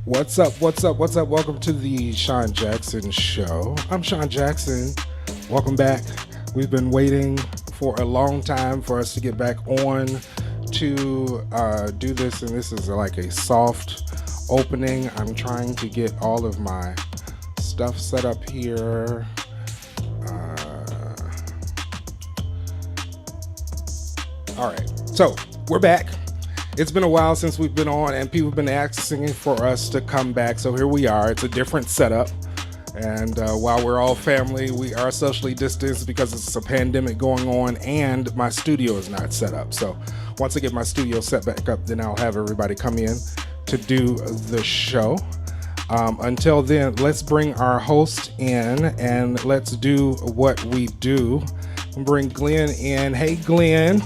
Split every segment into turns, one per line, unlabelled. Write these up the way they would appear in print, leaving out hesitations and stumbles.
What's up? What's up? What's up? Welcome to the Sean Jackson Show. I'm Sean Jackson. Welcome back. We've been waiting for a long time for us to get back on to do this, and this is like a soft opening. I'm trying to get all of my stuff set up here. All right, so we're back. It's been a while since we've been on, and people have been asking for us to come back. So here we are. It's a different setup. And while we're all family, we are socially distanced because it's a pandemic going on, and my studio is not set up. So once I get my studio set back up, then I'll have everybody come in to do the show. Until then, let's bring our host in, and let's do what we do. Bring Glenn in. Hey, Glenn.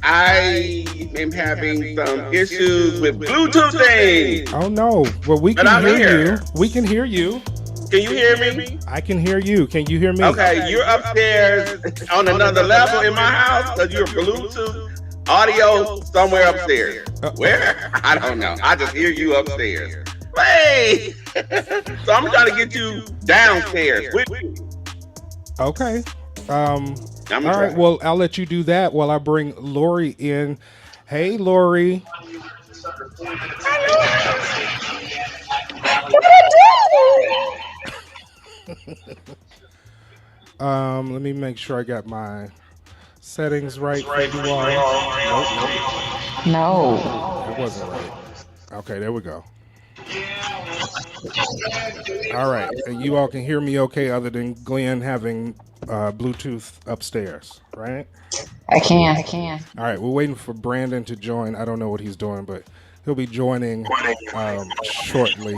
I am having some issues with Bluetooth things.
Oh no! Well, we can hear you. We can hear you.
Can you hear me?
I can hear you. Can you hear me?
Okay, you're upstairs on another level in my house because you're Bluetooth audio somewhere upstairs. Where? I don't know. I just hear you upstairs. Hey! So I'm trying to get you downstairs with me.
Okay. All right, well, I'll let you do that while I bring Lori in. Hey, Lori. Let me make sure I got my settings right for you all.
No.
It wasn't right. Okay, there we go. All right, and you all can hear me okay other than Glenn having Bluetooth upstairs, right?
I can.
All right, we're waiting for Brandon to join. I don't know what he's doing, but he'll be joining shortly.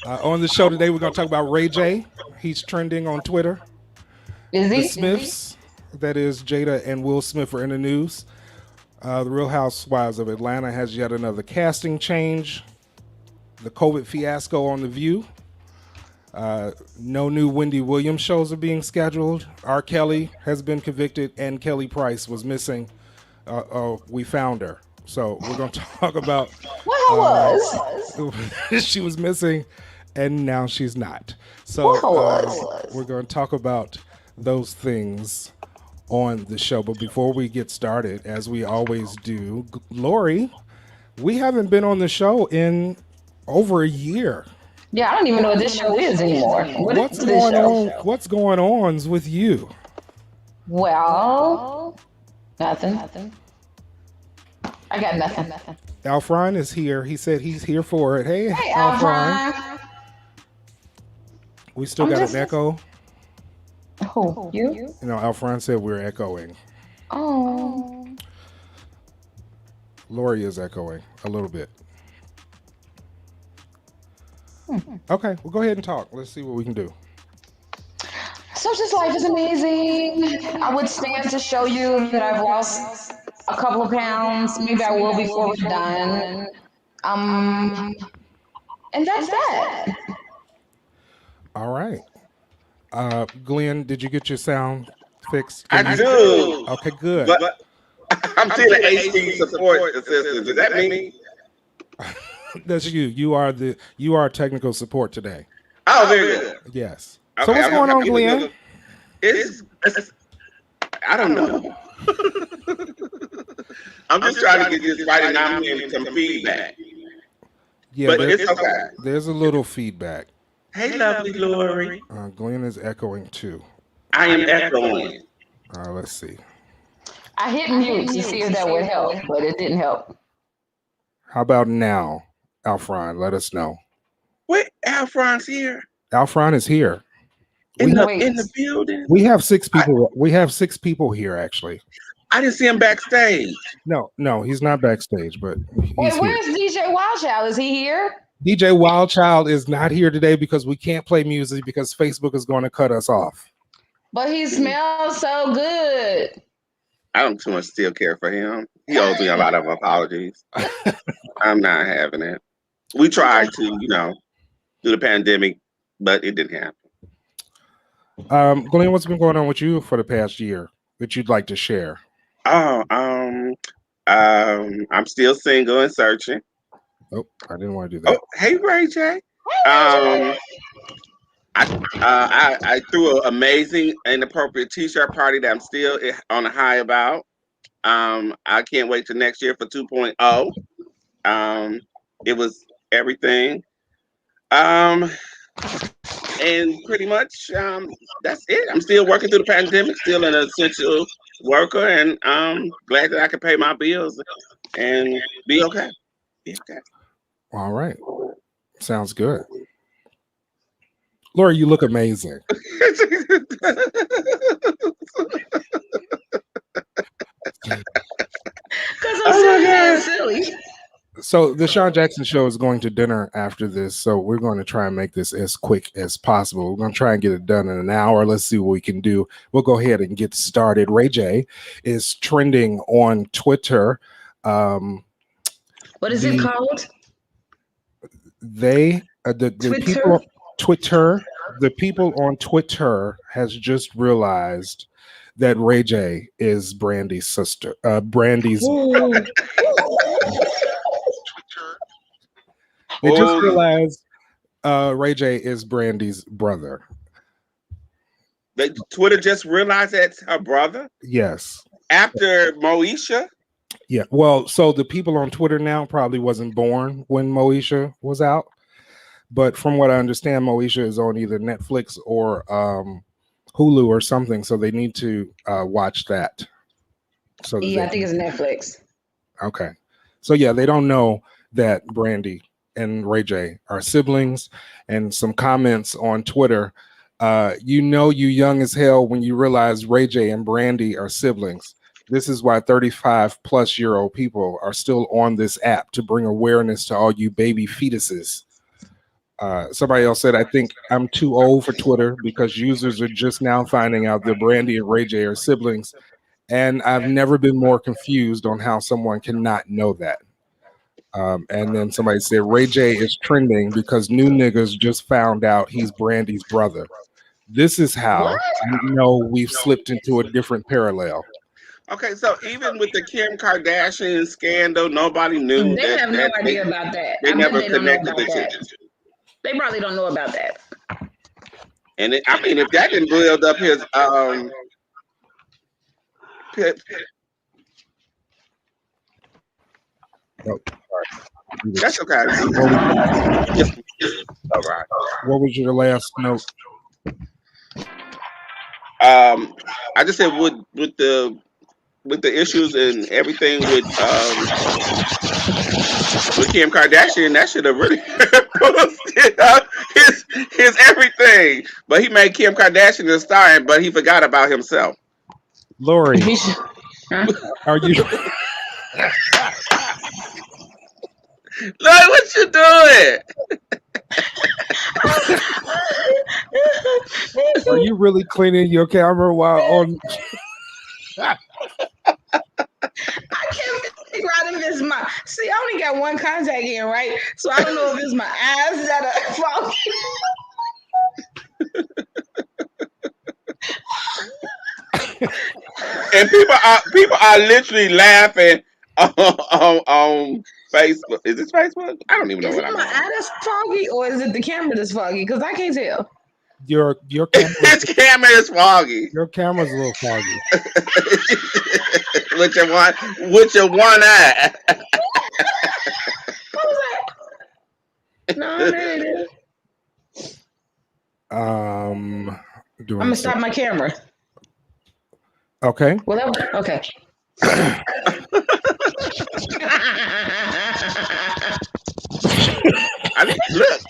On the show today, we're going to talk about Ray J. He's trending on Twitter.
Is he?
The Smiths, that is Jada and Will Smith, are in the news. The Real Housewives of Atlanta has yet another casting change. The COVID fiasco on The View. No new Wendy Williams shows are being scheduled. R. Kelly has been convicted, and Kelly Price was missing. We found her. So we're going to talk about she was missing, and now she's not. So we're going to talk about those things on the show. But before we get started, as we always do, Lori, we haven't been on the show in over a year.
Yeah, I don't even know what this show is anymore.
What's going on? What's going on with you?
Well, nothing. I got nothing.
Alfron is here. He said he's here for it. Hey
Alfron.
We still got an echo.
Who? You?
No, Alfron said we're echoing.
Oh.
Lori is echoing a little bit. Okay, well, go ahead and talk. Let's see what we can do.
So just life is amazing. I would stand to show you that I've lost a couple of pounds. Maybe I will before we're done. And that's that.
All right. Glenn, did you get your sound fixed?
I do.
Okay, good.
But I'm still an HD support assistant. Does that mean?
That's you. You are technical support today.
Oh, very good.
Yes.
Okay,
So what's going on, Glenn?
It's I don't know. I'm just trying to get this right, and I'm getting some feedback.
Yeah,
but it's okay.
There's a little feedback.
Hey, lovely Lori.
Glenn is echoing too.
I am echoing.
Let's see.
I hit mute to see if that would help, but it didn't help.
How about now, Alfron? Let us know.
Wait, Alfron's here.
Alfron is here.
In the building.
We have 6 people. We have 6 people here, actually.
I didn't see him backstage.
No, he's not backstage, but he's
where's DJ Wildchild? Is he here?
DJ Wildchild is not here today because we can't play music because Facebook is going to cut us off.
But he smells so good.
I don't too much still care for him. He owes me a lot of apologies. I'm not having it. We tried to, do the pandemic, but it didn't happen.
Glenn, what's been going on with you for the past year that you'd like to share?
I'm still single and searching.
Oh, I didn't want to do that.
Oh, hey, Ray J.
Hey,
I threw an amazing inappropriate T-shirt party that I'm still on a high about. I can't wait till next year for 2.0. It was everything. And pretty much that's it. I'm still working through the pandemic, still an essential worker, and glad that I can pay my bills and be okay. Be okay.
All right. Sounds good. Laura, you look amazing.
Because I'm silly.
So the Sean Jackson show is going to dinner after this, so we're going to try and make this as quick as possible. We're going to try and get it done in an hour. Let's see what we can do. We'll go ahead and get started. Ray J is trending on Twitter.
What is it called?
The people on Twitter has just realized that Ray J is Brandy's sister. Brandy's. They just realized Ray J is Brandy's brother.
Twitter just realized that's her brother?
Yes.
After Moesha?
Yeah. Well, so the people on Twitter now probably wasn't born when Moesha was out. But from what I understand, Moesha is on either Netflix or Hulu or something. So they need to watch that. So
I think it's Netflix.
Okay. So yeah, they don't know that Brandy and Ray J are siblings. And some comments on Twitter, you young as hell when you realize Ray J and Brandy are siblings. This is why 35-plus-year-old people are still on this app, to bring awareness to all you baby fetuses. Somebody else said, I think I'm too old for Twitter because users are just now finding out that Brandy and Ray J are siblings. And I've never been more confused on how someone cannot know that. And then somebody said Ray J is trending because new niggas just found out he's Brandy's brother. This is how I know we've slipped into a different parallel.
Okay, so even with the Kim Kardashian scandal, nobody knew.
They have no idea about that.
They never connected the two.
They probably don't know about that.
And if that didn't build up his that's okay. All right.
What was your last note?
I just said with the issues and everything with Kim Kardashian, that should have really boosted up his everything. But he made Kim Kardashian a star, but he forgot about himself.
Lori, are you?
Look what you doing.
Are you really cleaning your camera while on?
I can't figure out if it's my. See, I only got one contact in, right? So I don't know if it's my eyes that are foggy.
And people are literally laughing on Facebook. Is this Facebook? I don't even know what I'm.
Is it my eye that's foggy, or is it the camera that's foggy? Because I can't tell.
Your camera.
This camera is foggy.
Your camera's a little foggy.
with your one eye.
What was that? No, that ain't it. I'm gonna stop my camera.
Okay.
Well, okay.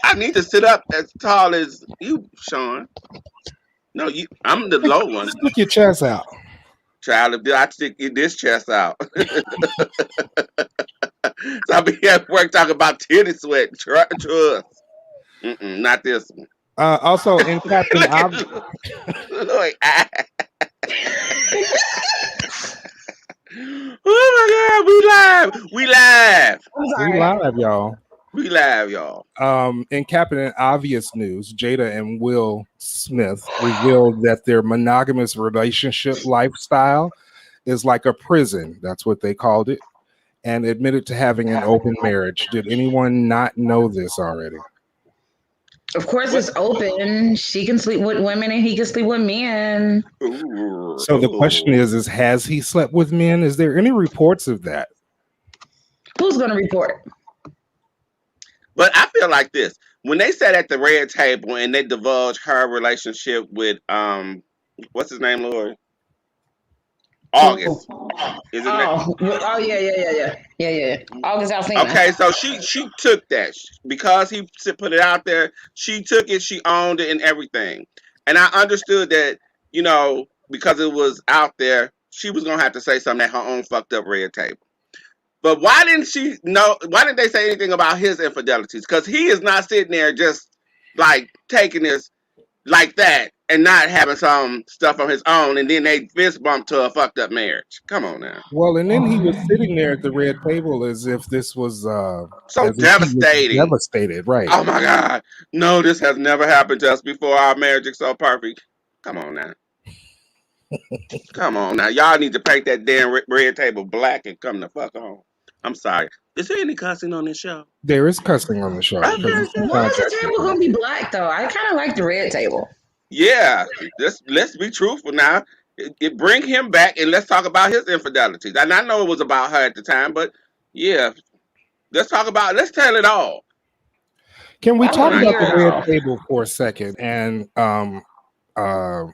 I need to sit up as tall as you, Sean. No, I'm the low one.
Stick your chest out.
Child, I stick this chest out. So I'll be at work talking about titty sweat. Trust. Not this one.
Also, in Captain Obvious.
Oh my God, we live,
y'all.
We live, y'all.
In Captain Obvious news, Jada and Will Smith revealed that their monogamous relationship lifestyle is like a prison. That's what they called it. and admitted to having an open marriage. Did anyone not know this already?
Of course, it's open. She can sleep with women and he can sleep with men.
So the question is has he slept with men? Is there any reports of that?
Who's going to report?
But I feel like this. When they sat at the red table and they divulged her relationship with what's his name, Lord? August. Is it
yeah. August Alsina.
Okay, so she took that because he put it out there. She took it, she owned it, and everything. And I understood that, because it was out there, she was gonna have to say something at her own fucked up red table. But why didn't she know? Why didn't they say anything about his infidelities? Because he is not sitting there just like taking this like that and not having some stuff on his own, and then they fist bump to a fucked up marriage. Come on now.
Well, and then he was sitting there at the red table as if this was
so devastating.
Devastated, right?
Oh my God! No, this has never happened to us before. Our marriage is so perfect. Come on now. Come on now. Y'all need to paint that damn red table black and come the fuck on. I'm sorry. Is there any cussing on this show?
There is cussing on the show.
Why is the table gonna be black though? I kind of like the red table.
Yeah, let's be truthful now. It bring him back and let's talk about his infidelities. And I know it was about her at the time, but yeah, let's tell it all.
Can we talk about the red table for a second? And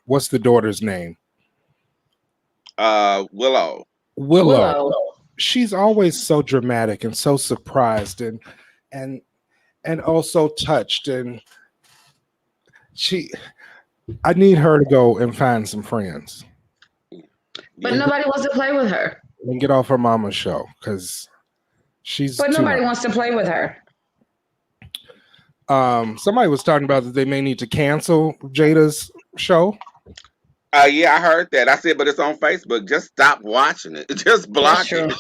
what's the daughter's name?
Willow.
She's always so dramatic and so surprised and also touched, and I need her to go and find some friends.
But nobody wants to play with her.
And get off her mama's show because she's.
But nobody wants to play with her.
Somebody was talking about that they may need to cancel Jada's show.
Yeah, I heard that. I said, but it's on Facebook. Just stop watching it. Just block it.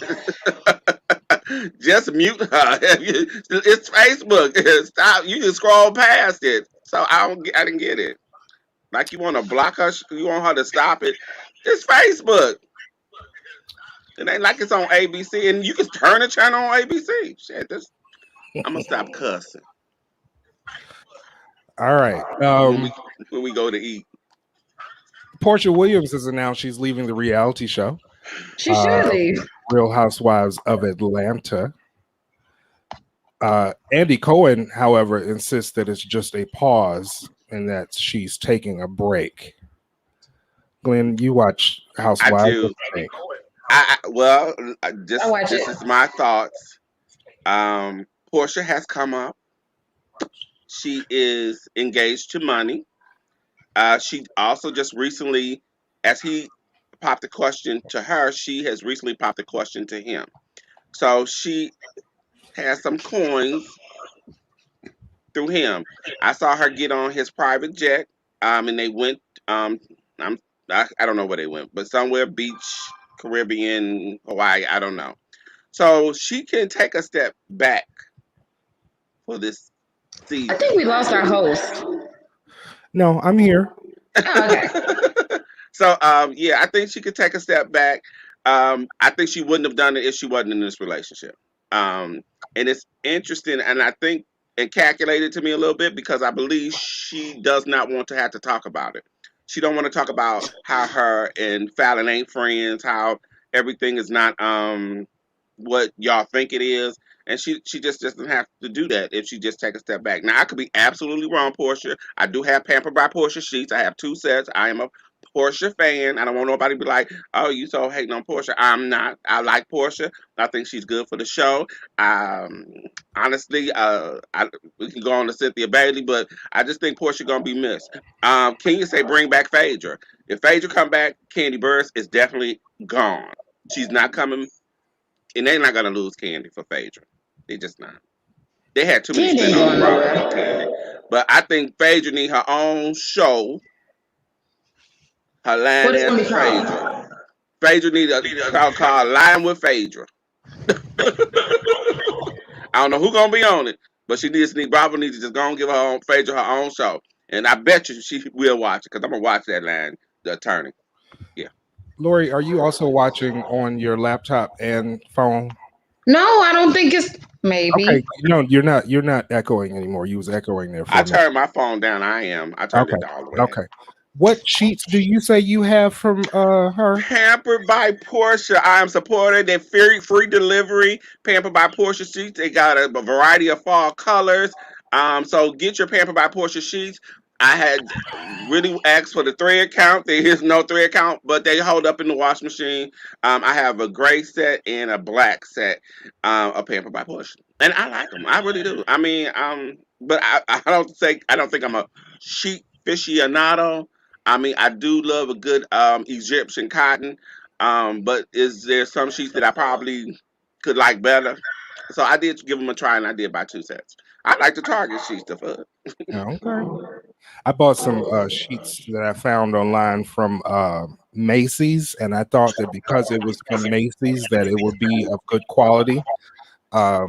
Just mute her. It's Facebook. Stop. You can scroll past it. So I didn't get it. Like you want to block her. You want her to stop it. It's Facebook. It ain't like it's on ABC, and you can turn the channel on ABC. Shit, I'm gonna stop cussing.
All right.
When we go to eat.
Portia Williams has announced she's leaving the reality show.
She should leave.
Real Housewives of Atlanta. Andy Cohen, however, insists that it's just a pause and that she's taking a break. Glenn, you watch Housewives?
I do. This is my thoughts. Portia has come up. She is engaged to money. She also just recently, as he popped the question to her, she has recently popped the question to him. So she has some coins through him. I saw her get on his private jet, and they went. I don't know where they went, but somewhere beach, Caribbean, Hawaii. I don't know. So she can take a step back for this season.
I think we lost our host.
No, I'm here.
Oh, okay.
So, I think she could take a step back. I think she wouldn't have done it if she wasn't in this relationship. And it's interesting, and I think it calculated to me a little bit because I believe she does not want to have to talk about it. She don't want to talk about how her and Fallon ain't friends, how everything is not what y'all think it is. And she just doesn't have to do that if she just take a step back. Now, I could be absolutely wrong, Portia. I do have Pampered by Portia sheets. I have 2 sets. I am a Portia fan. I don't want nobody to be like, oh, you so hating on Portia. I'm not. I like Portia. I think she's good for the show. Honestly, we can go on to Cynthia Bailey, but I just think Portia going to be missed. Can you say bring back Phaedra? If Phaedra come back, Candy Burris is definitely gone. She's not coming. And they're not going to lose Candy for Phaedra. They just not. They had too many spin on Candy. But I think Phaedra need her own show. Her line as Phaedra. Phaedra need a called Line with Phaedra. I don't know who's going to be on it, but Bravo needs to just go and give Phaedra her own show. And I bet you she will watch it because I'm going to watch that line, The Attorney. Yeah.
Lori, are you also watching on your laptop and phone?
No, I don't think it's maybe.
Okay, no, you're not. You're not echoing anymore. You was echoing there for
I
a minute.
turned my phone down. I am. I turned
Okay,
it all the way down.
okay. What sheets do you say you have from her?
Pampered by Portia. I am supporting their free delivery. Pampered by Portia sheets. They got a variety of fall colors. So get your Pampered by Portia sheets. I had really asked for the thread count. There is no thread count, but they hold up in the wash machine. I have a gray set and a black set of Pampered by Portia, and I like them. I really do. I mean, but I don't think I'm a sheet aficionado. I mean, I do love a good Egyptian cotton, but is there some sheets that I probably could like better? So I did give them a try, and I did buy 2 sets. I like the Target sheets. The fuck.
Okay. I bought some sheets that I found online from Macy's, and I thought that because it was from Macy's that it would be of good quality. Um,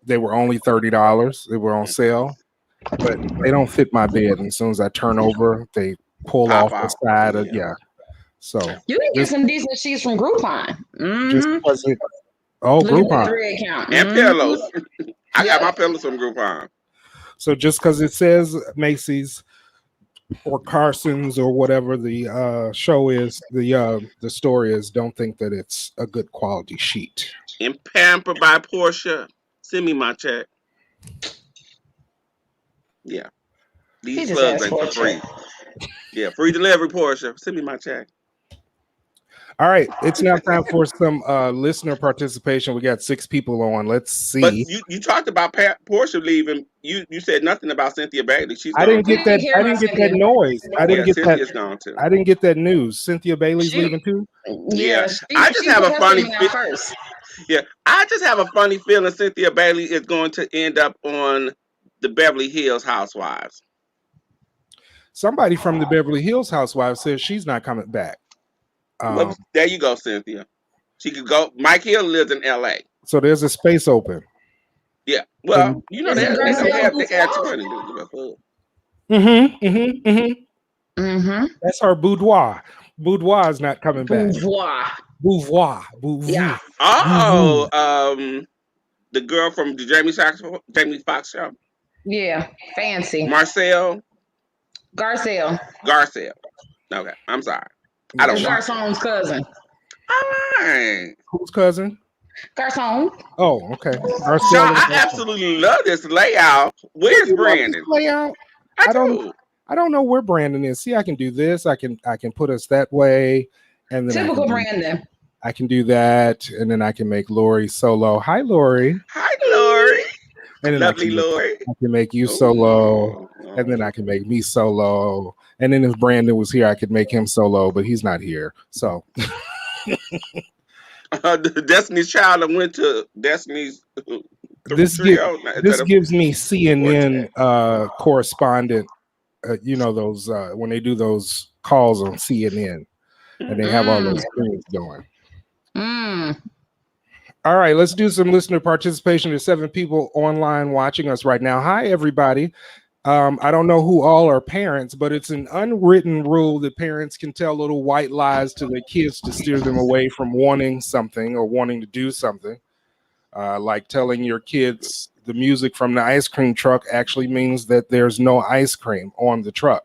they were only $30. They were on sale, but they don't fit my bed. And as soon as I turn over, they pull
Pop
off the
out.
side of So
You can get
just,
some decent sheets from Groupon.
just
Mm-hmm.
because it,
Look at the
Groupon.
thread count.
And
Mhm.
pillows. I got
Yep.
my pillows from Groupon.
So just because it says Macy's or Carson's or whatever the show is, the story is, don't think that it's a good quality sheet.
And Pampered by Portia. Send me my check. Yeah.
He
These
just
plugs
asked
ain't
for
for
a
free.
check.
Yeah, free delivery, Portia. Send me my check.
All right, it's now time for some listener participation. We got 6 people on. Let's
But
see.
you talked about Portia leaving. You said nothing about Cynthia Bailey. She's
I
gone
didn't
too.
get that.
Hear
I
about
didn't get that
Cynthia.
noise. I didn't
Yeah,
get that.
Cynthia's gone too.
I didn't get that news. Cynthia Bailey's
She,
leaving too.
yeah,
Yeah, I just
she
have
put
a
her
funny.
statement out first.
Yeah, I just have a funny feeling Cynthia Bailey is going to end up on the Beverly Hills Housewives.
Somebody from the Beverly Hills Housewives says she's not coming back.
Well, there you go, Cynthia. She could go. Mike Hill lives in L.A.
So there's a space open.
Yeah.
So
Well, you know
Is it
they don't
Garcelle
have. They had too
Boudoir?
many to give a fuck.
Mm-hmm.
That's her boudoir. Boudoir is not coming back.
Boudoir.
Boudoir.
Yeah.
Oh, the girl from the Jamie Foxx show,
Yeah. Fancy.
Marcel
Garcelle.
Garcelle. Okay, I'm sorry. I don't
It's
know.
Garcon's cousin.
All right.
Whose cousin?
Garcon.
Oh, okay. Garcelle
Sean,
and
I
Garcelle.
absolutely love this layout. Where's
You love this
Brandon?
layout?
I
I don't.
do.
I don't know where Brandon is. See, I can do this. I can put us that way, and then
Typical Brandon.
I can do that, and then I can make Lori solo. Hi, Lori.
Hi, Lori.
And then
Lovely Lori.
I can make you solo, and then I can make me solo. And then if Brandon was here, I could make him solo, but he's not here. So
Destiny's Child went to Destiny's
this
trio.
gives me CNN correspondent. You know those when they do those calls on CNN, and they have all those screens going. All right, let's do some listener participation. There's 7 people online watching us right now. Hi, everybody. I don't know who all are parents, but it's an unwritten rule that parents can tell little white lies to their kids to steer them away from wanting something or wanting to do something. Like telling your kids the music from the ice cream truck actually means that there's no ice cream on the truck.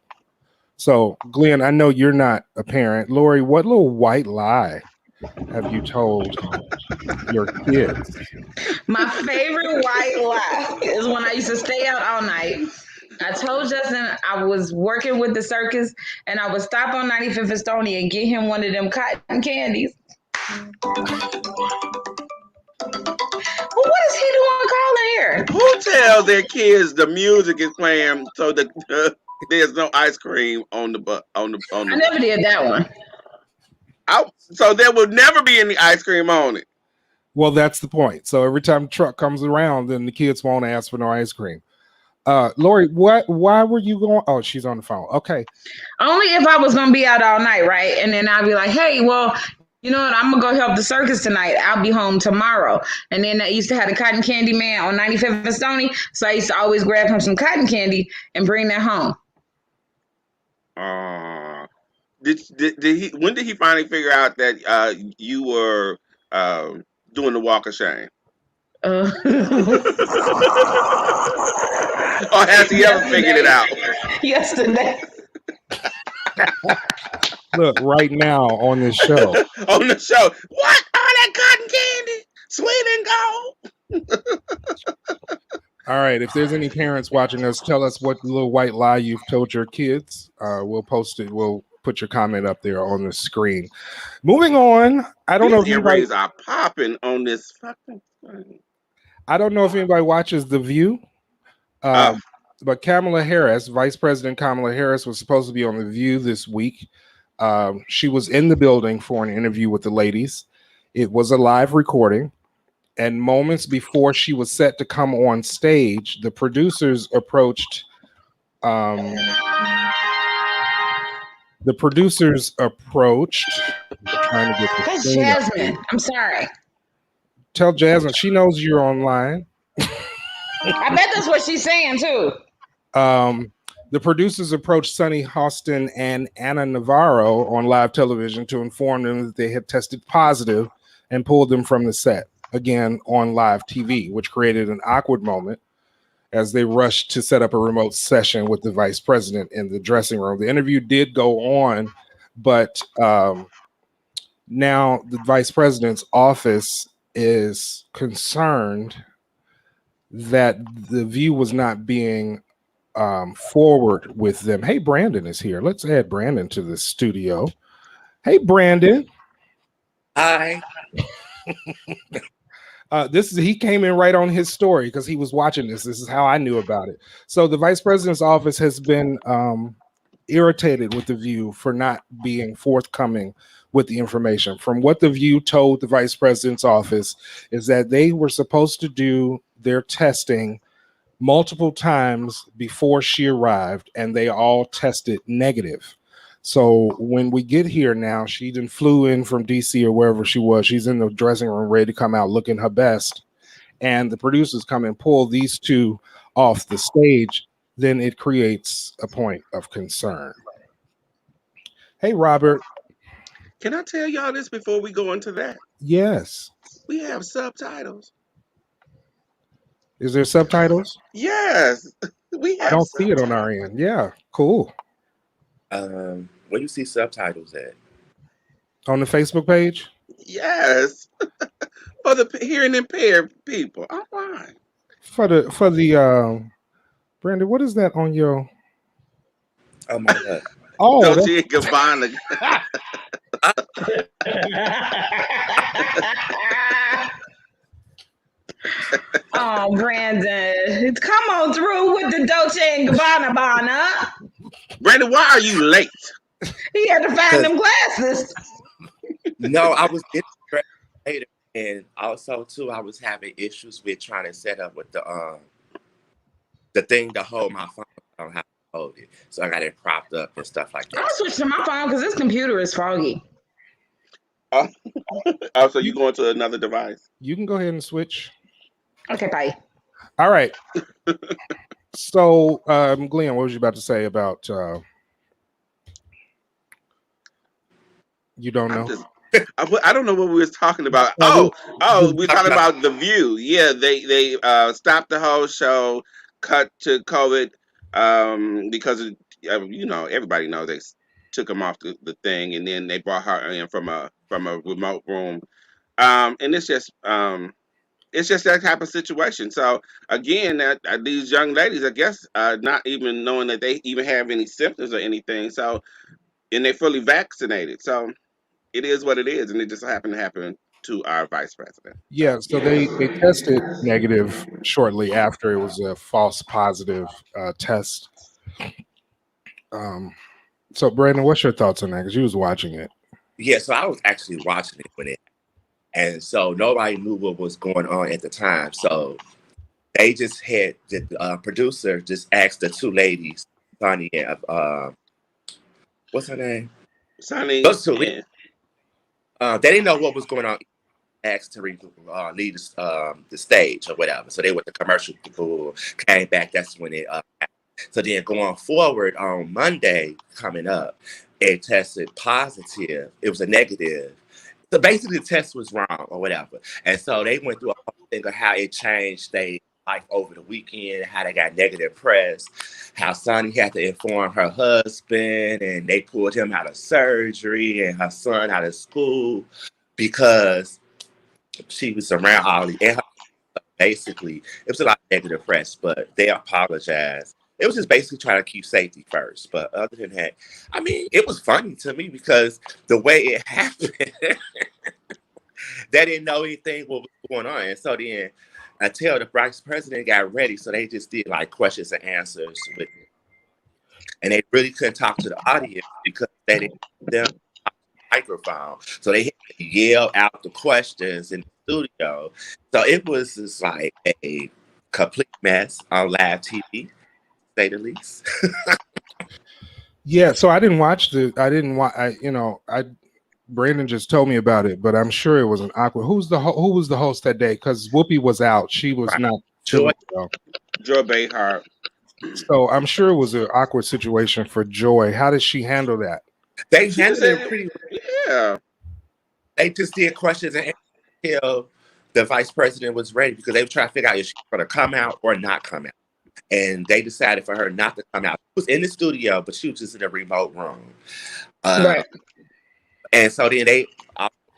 So, Glenn, I know you're not a parent. Lori, what little white lie have you told your kids?
My favorite white lie is when I used to stay out all night. I told Justin I was working with the circus and I would stop on 95th and Stony and get him one of them cotton candies. Well, what is he doing calling here?
Who tells their kids the music is playing so that there's no ice cream on the
I never did that one.
So there will never be any ice cream on it.
Well, that's the point. So every time the truck comes around, then the kids won't ask for no ice cream. Lori, why were you going? Oh, she's on the phone. Okay.
Only if I was going to be out all night, right? And then I'd be like, hey, well, you know what? I'm going to go help the circus tonight. I'll be home tomorrow. And then I used to have a cotton candy man on 95th and Stony. So I used to always grab him some cotton candy and bring that home. When did he finally figure out that you were
doing the walk of shame?
Uh,
Or has he ever figured it out?
Yesterday.
Look, right now on this show.
On the show. What? All that cotton candy? Sweet and gold?
All right, if there's any parents watching us, tell us what little white lie you've told your kids. We'll post it. We'll put your comment up there on the screen. Moving on. I don't know if anybody
earrings are popping on this fucking thing.
I don't know if anybody watches The View. But Kamala Harris, Vice President Kamala Harris, was supposed to be on The View this week. She was in the building for an interview with the ladies. It was a live recording. And moments before she was set to come on stage, the producers approached. I'm trying to get the
That's
thing up.
Jasmine. I'm sorry.
Tell Jasmine she knows you're online.
I bet that's what she's saying too.
The producers approached Sunny Hostin and Anna Navarro on live television to inform them that they had tested positive and pulled them from the set again on live TV, which created an awkward moment as they rushed to set up a remote session with the vice president in the dressing room. The interview did go on, but now the vice president's office is concerned that The View was not being forward with them. Hey, Brandon is here. Let's add Brandon to the studio. Hey, Brandon.
Hi.
He came in right on his story because he was watching this. This is how I knew about it. So the vice president's office has been irritated with The View for not being forthcoming with the information. From what The View told the vice president's office is that they were supposed to do their testing multiple times before she arrived, and they all tested negative. So when we get here now, she then flew in from DC or wherever she was. She's in the dressing room ready to come out looking her best. And the producers come and pull these two off the stage. Then it creates a point of concern. Hey, Robert.
Can I tell y'all this before we go into that?
Yes.
We have subtitles.
Is there subtitles?
Yes. We have
I don't see it on our end. Yeah, cool.
Where you see subtitles at?
On the Facebook page?
Yes. For the hearing impaired people. I'm fine.
For the Brandon, what is that on your
Oh my God.
Oh,
Dolce and Gabbana.
Oh, Brandon. Come on through with the Dolce and Gabbana.
Brandon, why are you late?
He had to find them glasses.
No, I was getting later, and also too, I was having issues with trying to set up with the thing to hold my phone. I don't have to hold it, so I got it propped up and stuff like that.
I'll switch to my phone because this computer is foggy.
Oh, so you going to another device?
You can go ahead and switch.
Okay, bye.
All right. So, Glenn, what was you about to say about you don't know?
I don't know what we was talking about. Oh, we're talking about The View. Yeah, they stopped the whole show, cut to COVID, because everybody knows they took him off the thing, and then they brought her in from a remote room, and it's just that type of situation. So again, these young ladies, I guess, not even knowing that they even have any symptoms or anything. So, and they're fully vaccinated. So it is what it is, and it just happened to happen to our vice president.
Yeah, so they tested negative shortly after it was a false positive test. So Brandon, what's your thoughts on that? Because you was watching it.
Yeah, so I was actually watching it when it, and so nobody knew what was going on at the time. So they just had the producer just asked the two ladies, Sonny and what's her name?
Sonny.
Those two. Yeah. They didn't know what was going on. Asked to leave the stage or whatever. So they went to commercial. People came back. That's when it. So then going forward on Monday coming up, it tested positive. It was a negative. So basically, the test was wrong or whatever. And so they went through a whole thing of how it changed their life over the weekend, how they got negative press, how Sonny had to inform her husband, and they pulled him out of surgery and her son out of school because she was around all the. And basically, it was a lot of negative press, but they apologized. It was just basically trying to keep safety first. But other than that, I mean, it was funny to me because the way it happened, they didn't know anything what was going on. And so then until the vice president got ready, so they just did like questions and answers with it. And they really couldn't talk to the audience because they didn't have them microphone. So they had to yell out the questions in the studio. So it was just like a complete mess on live TV. Say the least.
Yeah, so I didn't watch Brandon just told me about it, but I'm sure it was an awkward. Who was the host that day? Because Whoopi was out. She was not
Joy Behar.
So I'm sure it was an awkward situation for Joy. How did she handle that?
They handled it pretty well.
Yeah.
They just did questions and until the vice president was ready because they were trying to figure out if she was going to come out or not come out. And they decided for her not to come out. She was in the studio, but she was just in a remote room.
Right.
And so then they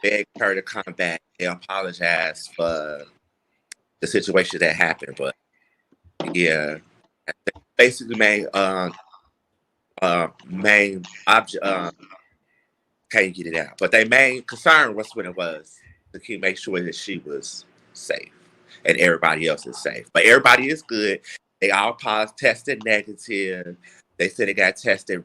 begged her to come back. They apologized for the situation that happened. But yeah, basically main object can't get it out. But their main concern was when it was to make sure that she was safe and everybody else is safe. But everybody is good. They all tested negative. They said they got tested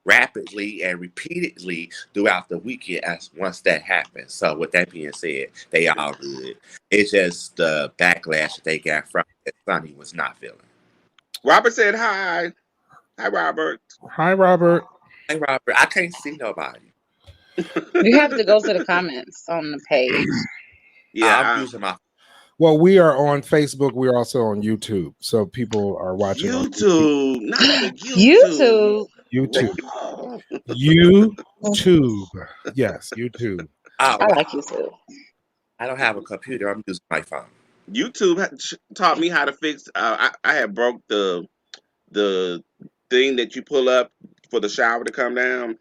rapidly and repeatedly throughout the weekend once that happened. So with that being said, they all good. It's just the backlash that they got from it Sonny was not feeling.
Robert said hi. Hi, Robert.
Hi, Robert.
Hey, Robert. I can't see nobody.
You have to go to the comments on the page.
Yeah,
I'm using my.
Well, we are on Facebook. We're also on YouTube, so people are watching
YouTube. Not YouTube.
YouTube. Yes, YouTube.
I like YouTube.
I don't have a computer. I'm using my phone.
YouTube taught me how to fix. I had broke the thing that you pull up for the shower to come down.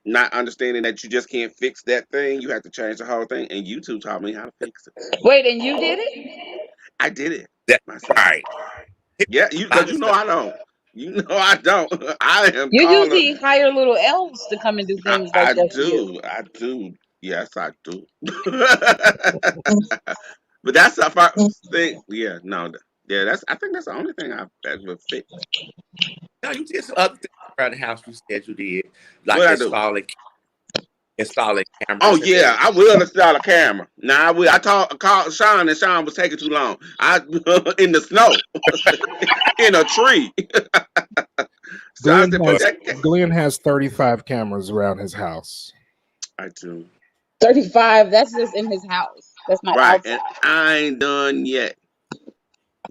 Not understanding that you just can't fix that thing. You have to change the whole thing. And YouTube taught me how to fix it.
Wait, and you did it?
I did it.
That's
myself.
right.
Yeah, because you know I don't. You know I don't. I am.
You usually hire little elves to come and do things like that.
I do. Yes, I do. But that's the first thing. Yeah, no. Yeah, I think that's the only thing I've ever fixed.
No, you did some other things around the house you said you did. Like installing cameras.
Oh yeah, I will install a camera. Now I called Sean and Sean was taking too long. I in the snow. In a tree.
Glenn has 35 cameras around his house.
I do.
35, that's just in his house. That's not
right,
outside.
and I ain't done yet.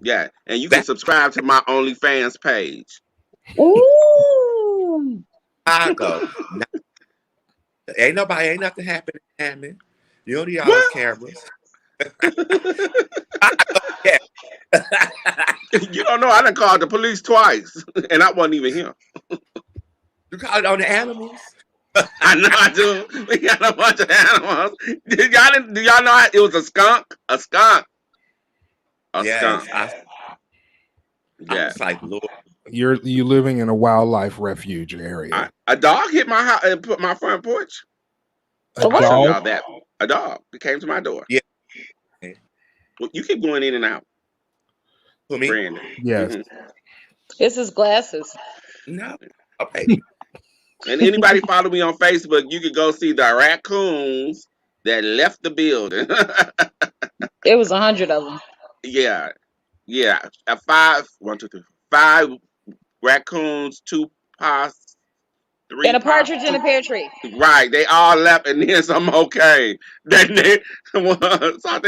Yeah, and you can subscribe to my OnlyFans page.
Ooh.
I go. Ain't nothing happening. You don't need all those cameras.
Yeah. You don't know, I done called the police twice, and I wasn't even here.
You called on the animals?
I know I do. We got a bunch of animals. Do y'all know it was a skunk? A skunk.
Skunk.
Yeah.
It's like, Lord.
You living in a wildlife refuge area.
A dog hit my house and put my front porch.
A dog?
A dog. It came to my door.
Yeah.
Well, you keep going in and out.
For me?
Brandon.
Yes.
Mm-hmm.
It's his glasses.
No. Okay.
And anybody follow me on Facebook, you can go see the raccoons that left the building.
It was 100 of them.
Yeah. Yeah. 5 raccoons, 2 possums, 3
and a partridge in a pear tree.
Right. They all left and then some okay. So I think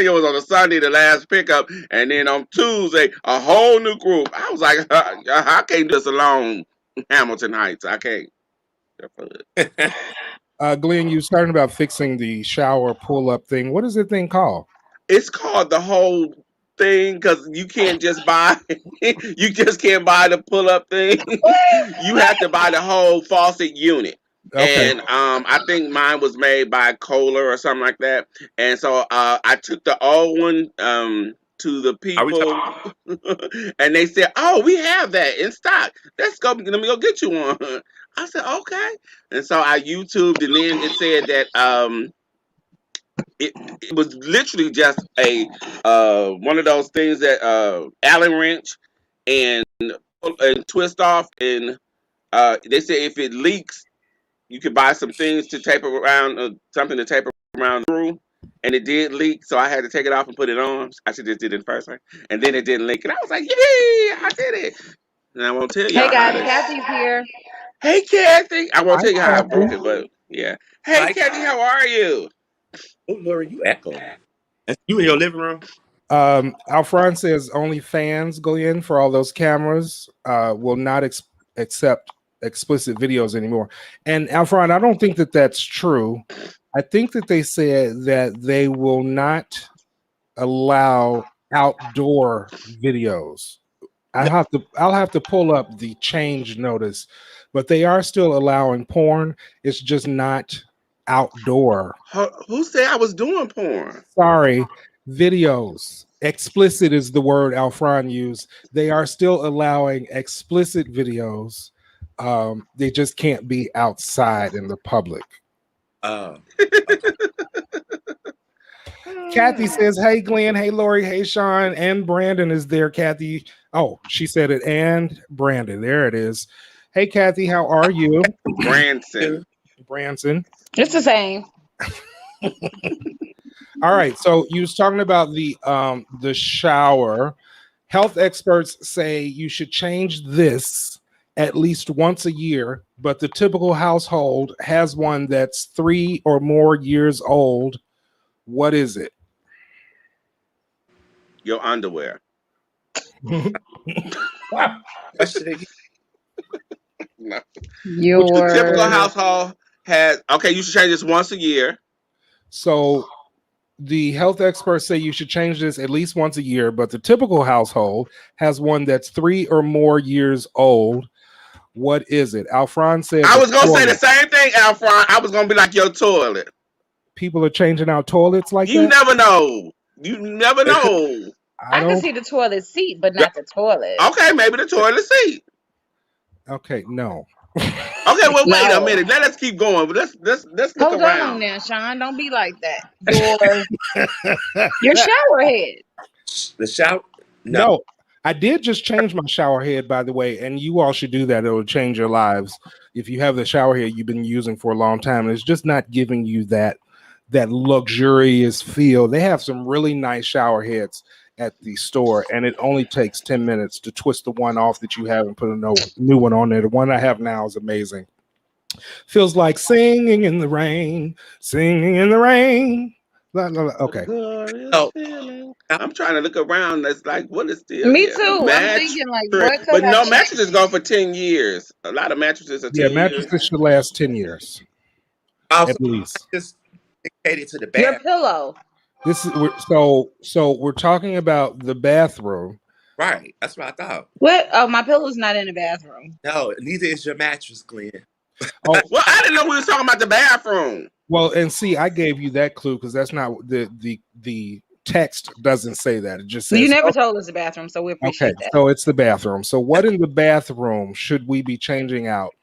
it was on a Sunday, the last pickup. And then on Tuesday, a whole new group. I was like, I can't do this alone. Hamilton Heights. I can't.
Glenn, you was talking about fixing the shower pull-up thing. What is the thing called?
It's called the whole thing because you can't just buy. You just can't buy the pull-up thing. You have to buy the whole faucet unit.
Okay.
And I think mine was made by Kohler or something like that. And so I took the old one to the
Are we
people, and they said, "Oh, we have that in stock. Let me go get you one." I said, "Okay." And so I YouTubed, and then it said that it was literally just a one of those things that Allen wrench and twist off, and they said if it leaks, you could buy some things to tape around, something to tape around the room. And it did leak, so I had to take it off and put it on. I should just did it in first place, and then it didn't leak, and I was like, "Yay, I did it!" And I won't tell y'all
Hey
how
guys,
to.
Kathy's here.
Hey, Kathy, I won't
Hi,
tell you how I broke
Kathy.
it, but yeah. Hey,
Hi.
Kathy, how are you?
Oh, Lori, you echoing. You in your living room?
Alfron says only fans go in for all those cameras. Will not accept explicit videos anymore. And Alfron, I don't think that that's true. I think that they said that they will not allow outdoor videos. I'll have to pull up the change notice, but they are still allowing porn. It's just not outdoor.
Who said I was doing porn?
Sorry, videos. Explicit is the word Alfron used. They are still allowing explicit videos. They just can't be outside in the public. Kathy says, "Hey Glenn, hey Lori, hey Sean, and Brandon is there." Kathy, oh, she said it, and Brandon. There it is. Hey Kathy, how are you?
Branson.
Branson.
It's the same.
All right, so you was talking about the shower. Health experts say you should change this at least once a year, but the typical household has one that's 3 or more years old. What is it?
Your underwear.
Question again.
No.
Your
Which the typical household has. Okay, you should change this once a year.
So the health experts say you should change this at least once a year, but the typical household has one that's 3 or more years old. What is it? Alfron said
I was gonna say the same thing, Alfron. I was gonna be like your toilet.
People are changing out toilets like
You
that.
never know. You never know.
I can see the toilet seat, but not the toilet.
Okay, maybe the toilet seat.
Okay, no.
Okay, well, wait a minute. Let us keep going. But let's look
Hold
around.
on now, Sean. Don't be like that. Your shower head.
The shower?
No, I did just change my shower head, by the way, and you all should do that. It will change your lives. If you have the shower head you've been using for a long time, and it's just not giving you that luxurious feel. They have some really nice shower heads at the store, and it only takes 10 minutes to twist the one off that you have and put a new one on there. The one I have now is amazing. Feels like singing in the rain, singing in the rain. Okay.
I'm trying to look around. That's like, what is this?
Me too. I'm thinking like, what could
but
I
no,
change?
mattresses go for 10 years. A lot of mattresses are 10 years.
Mattresses should last 10 years. At least.
Just dictated to the
Your
bath.
pillow.
This is so we're talking about the bathroom.
Right. That's what I thought.
What? Oh, my pillow's not in the bathroom.
No, neither is your mattress, Glenn.
Oh,
well, I didn't know we was talking about the bathroom.
Well, and see, I gave you that clue because that's not the text doesn't say that. It just says
you never told us the bathroom, so we appreciate that.
So it's the bathroom. So what in the bathroom should we be changing out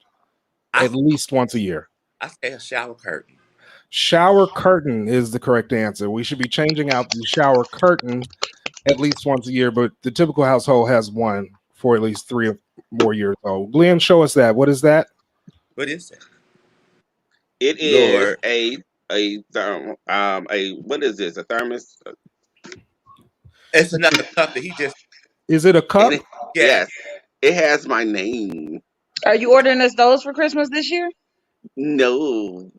at least once a year?
I say a shower curtain.
Shower curtain is the correct answer. We should be changing out the shower curtain at least once a year, but the typical household has one for at least 3 or more years old. Glenn, show us that. What is that?
What is it?
It is a what is this? A thermos?
It's another cup that he just.
Is it a cup?
Yes. It has my name.
Are you ordering us those for Christmas this year?
No.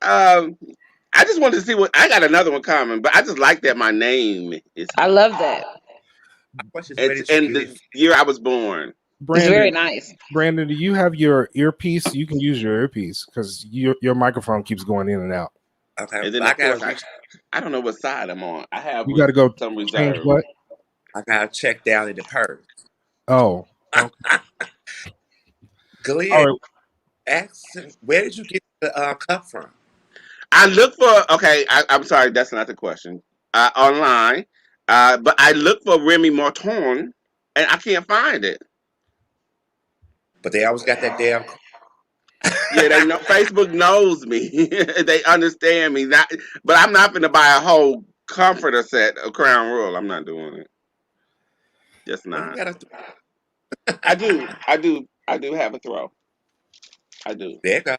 I just wanted to see what I got another one coming, but I just like that my name is.
I love that.
And the year I was born.
It's very
Brandon,
nice.
Brandon, do you have your earpiece? You can use your earpiece because your microphone keeps going in and out.
Okay,
And then
but
of course I don't know what side I'm on. I have
You got to go
some
change
reserve.
what?
I gotta check down in the purse.
Oh, okay.
Go
All
ahead.
right.
Ask him, where did you get the cup from?
I look for okay. I'm sorry, that's not the question. Online, but I look for Remy Martin, and I can't find it.
But they always got that damn.
Yeah, they know Facebook knows me. They understand me. Not, but I'm not gonna buy a whole comforter set of Crown Royal. I'm not doing it. Just
Well, you
not.
gotta.
I do. I do. I do have a throw. I do.
There you go.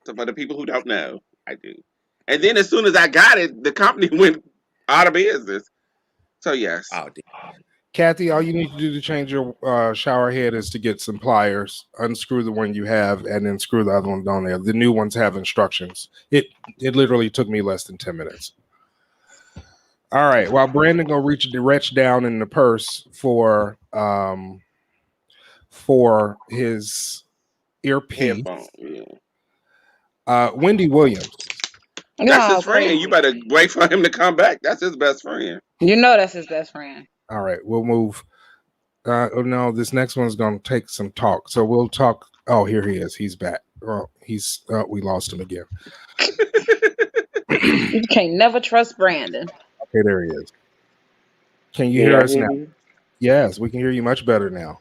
So for the people who don't know, I do. And then as soon as I got it, the company went out of business. So yes.
Oh, dear.
Kathy, all you need to do to change your shower head is to get some pliers, unscrew the one you have, and then screw the other one on there. The new ones have instructions. It literally took me less than 10 minutes. All right. While Brandon gonna reach down in the purse for his earpiece,
Headphone. Yeah.
Wendy Williams.
That's
No,
his friend. You
crazy.
better wait for him to come back. That's his best friend.
You know that's his best friend.
All right, we'll move. Oh no, this next one's gonna take some talk. So we'll talk. Oh, here he is. He's back. Oh, we lost him again.
You can't never trust Brandon.
Okay, there he is. Can you
Can
hear
y'all
us
hear
now?
me?
Yes, we can hear you much better now.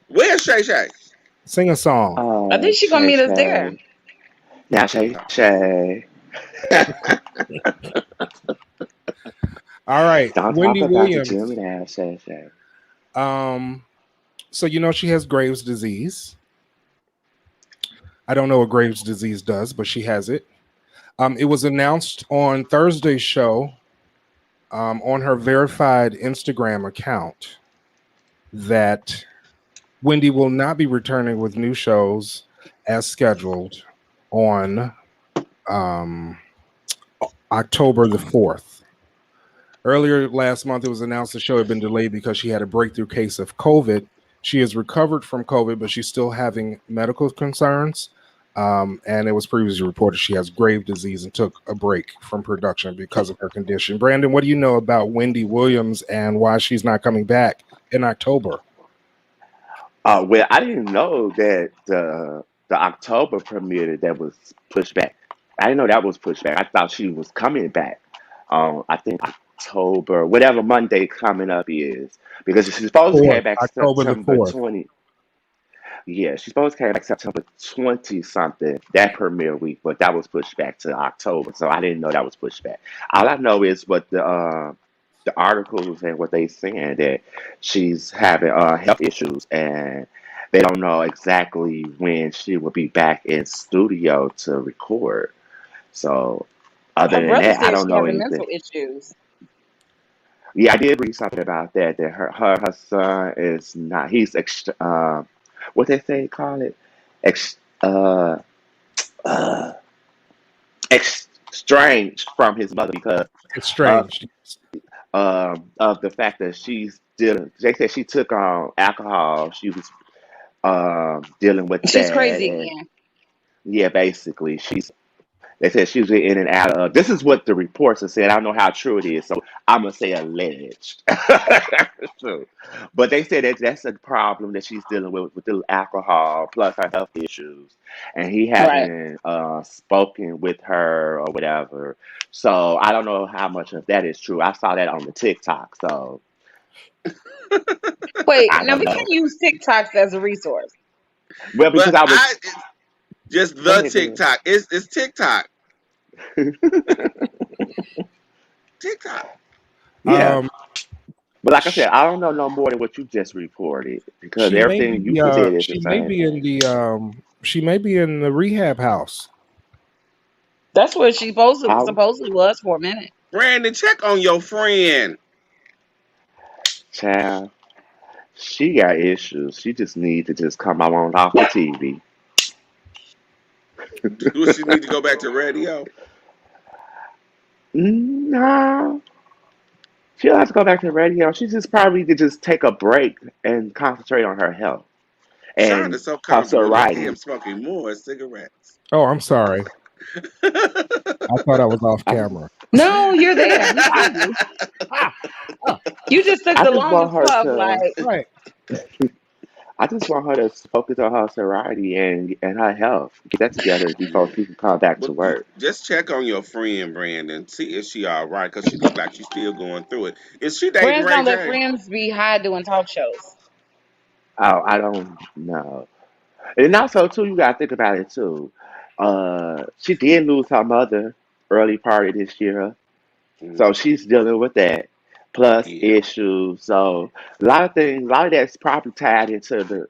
Where's Shay Shay?
Sing a song.
I think she's gonna
Shay
meet us there.
Shay. Now Shay Shay.
All right,
Don't
Wendy
talk about the
Williams.
Jimmy now, Shay Shay.
So you know she has Graves' disease. I don't know what Graves' disease does, but she has it. It was announced on Thursday's show on her verified Instagram account that Wendy will not be returning with new shows as scheduled on October the 4th. Earlier last month, it was announced the show had been delayed because she had a breakthrough case of COVID. She has recovered from COVID, but she's still having medical concerns. And it was previously reported she has Graves' disease and took a break from production because of her condition. Brandon, what do you know about Wendy Williams and why she's not coming back in October?
Well, I didn't know that the October premiere that was pushed back. I didn't know that was pushed back. I thought she was coming back. I think October, whatever Monday coming up is, because she's supposed to come back
October the
September
4th.
20. Yeah, she's supposed to come back September 20 something that premiere week, but that was pushed back to October. So I didn't know that was pushed back. All I know is what the articles and what they saying that she's having health issues and they don't know exactly when she will be back in studio to record. So other
Her
than
brother
that, I
said
don't
she
know
having
anything.
mental issues.
Yeah, I did read something about that. That her son is not. He's what they say call it, ex, uh, uh, estranged from his mother because
It's
of
strange.
the fact that she's dealing. They said she took on alcohol. She was dealing with
She's
that,
crazy
and
again.
yeah, basically she's. They said she was in and out of. This is what the reports have said. I don't know how true it is, so I'm gonna say alleged. True. But they said that that's a problem that she's dealing with the alcohol plus her health issues, and he
Right.
hasn't spoken with her or whatever. So I don't know how much of that is true. I saw that on the TikTok, so
Wait,
I
now
don't
we can
know.
use TikToks as a resource.
Well, because
But
I was.
I just
Go
the
ahead, go
TikTok. It's TikTok.
ahead.
TikTok.
Yeah.
Um,
But like I
sh-
said, I don't know no more than what you just reported because
she may
everything you
be.
said is the
She may
same
be in
thing.
the. She may be in the rehab house.
That's where she
How,
supposedly was for a minute.
Brandon, check on your friend.
child, she got issues. She just need to just come on off the TV.
Do she need to go back to radio?
No,
she'll have to go back to the radio. She just probably could just take a break and concentrate on her health Sean and is so her comfortable. Look at him sobriety.
Mm.
smoking more cigarettes.
Oh, I'm sorry. I thought I was off
I just,
camera.
No, you're there. We see you. You just took
I
the
just want
longest
her
puff.
to.
Like,
Right.
I just want her to focus on her sobriety and her health. Get that together before
yeah.
she can come back to But you work.
Mm.
just check on your friend Brandon. See if she all right, cause she look like she's still going through it. Is she dating
Friends
Ray
don't let
J?
friends be high doing talk shows.
Oh, I don't know. And also too, you gotta think about it too. She did lose her mother early part of this year, so
Mm.
she's dealing with that plus
Yeah.
issues. So a lot of things, a lot of that's probably tied into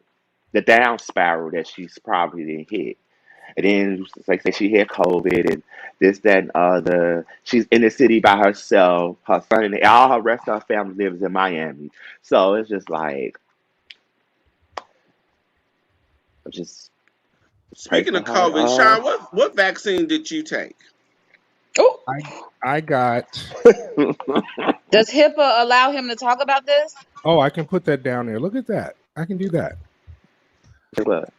the down spiral that she's probably didn't hit. And then, like say, she had COVID and this, that, and other. She's in the city by herself. Her son and all her rest of her family lives in Miami. So it's just like, just pray
Mm.
for
Mm.
her.
Mm.
Speaking of
Mm.
COVID, Sean, what vaccine did you take?
Oh,
I got.
does HIPAA allow him to talk about this?
Oh, I can put that down there. Look at that. I can do that.
What?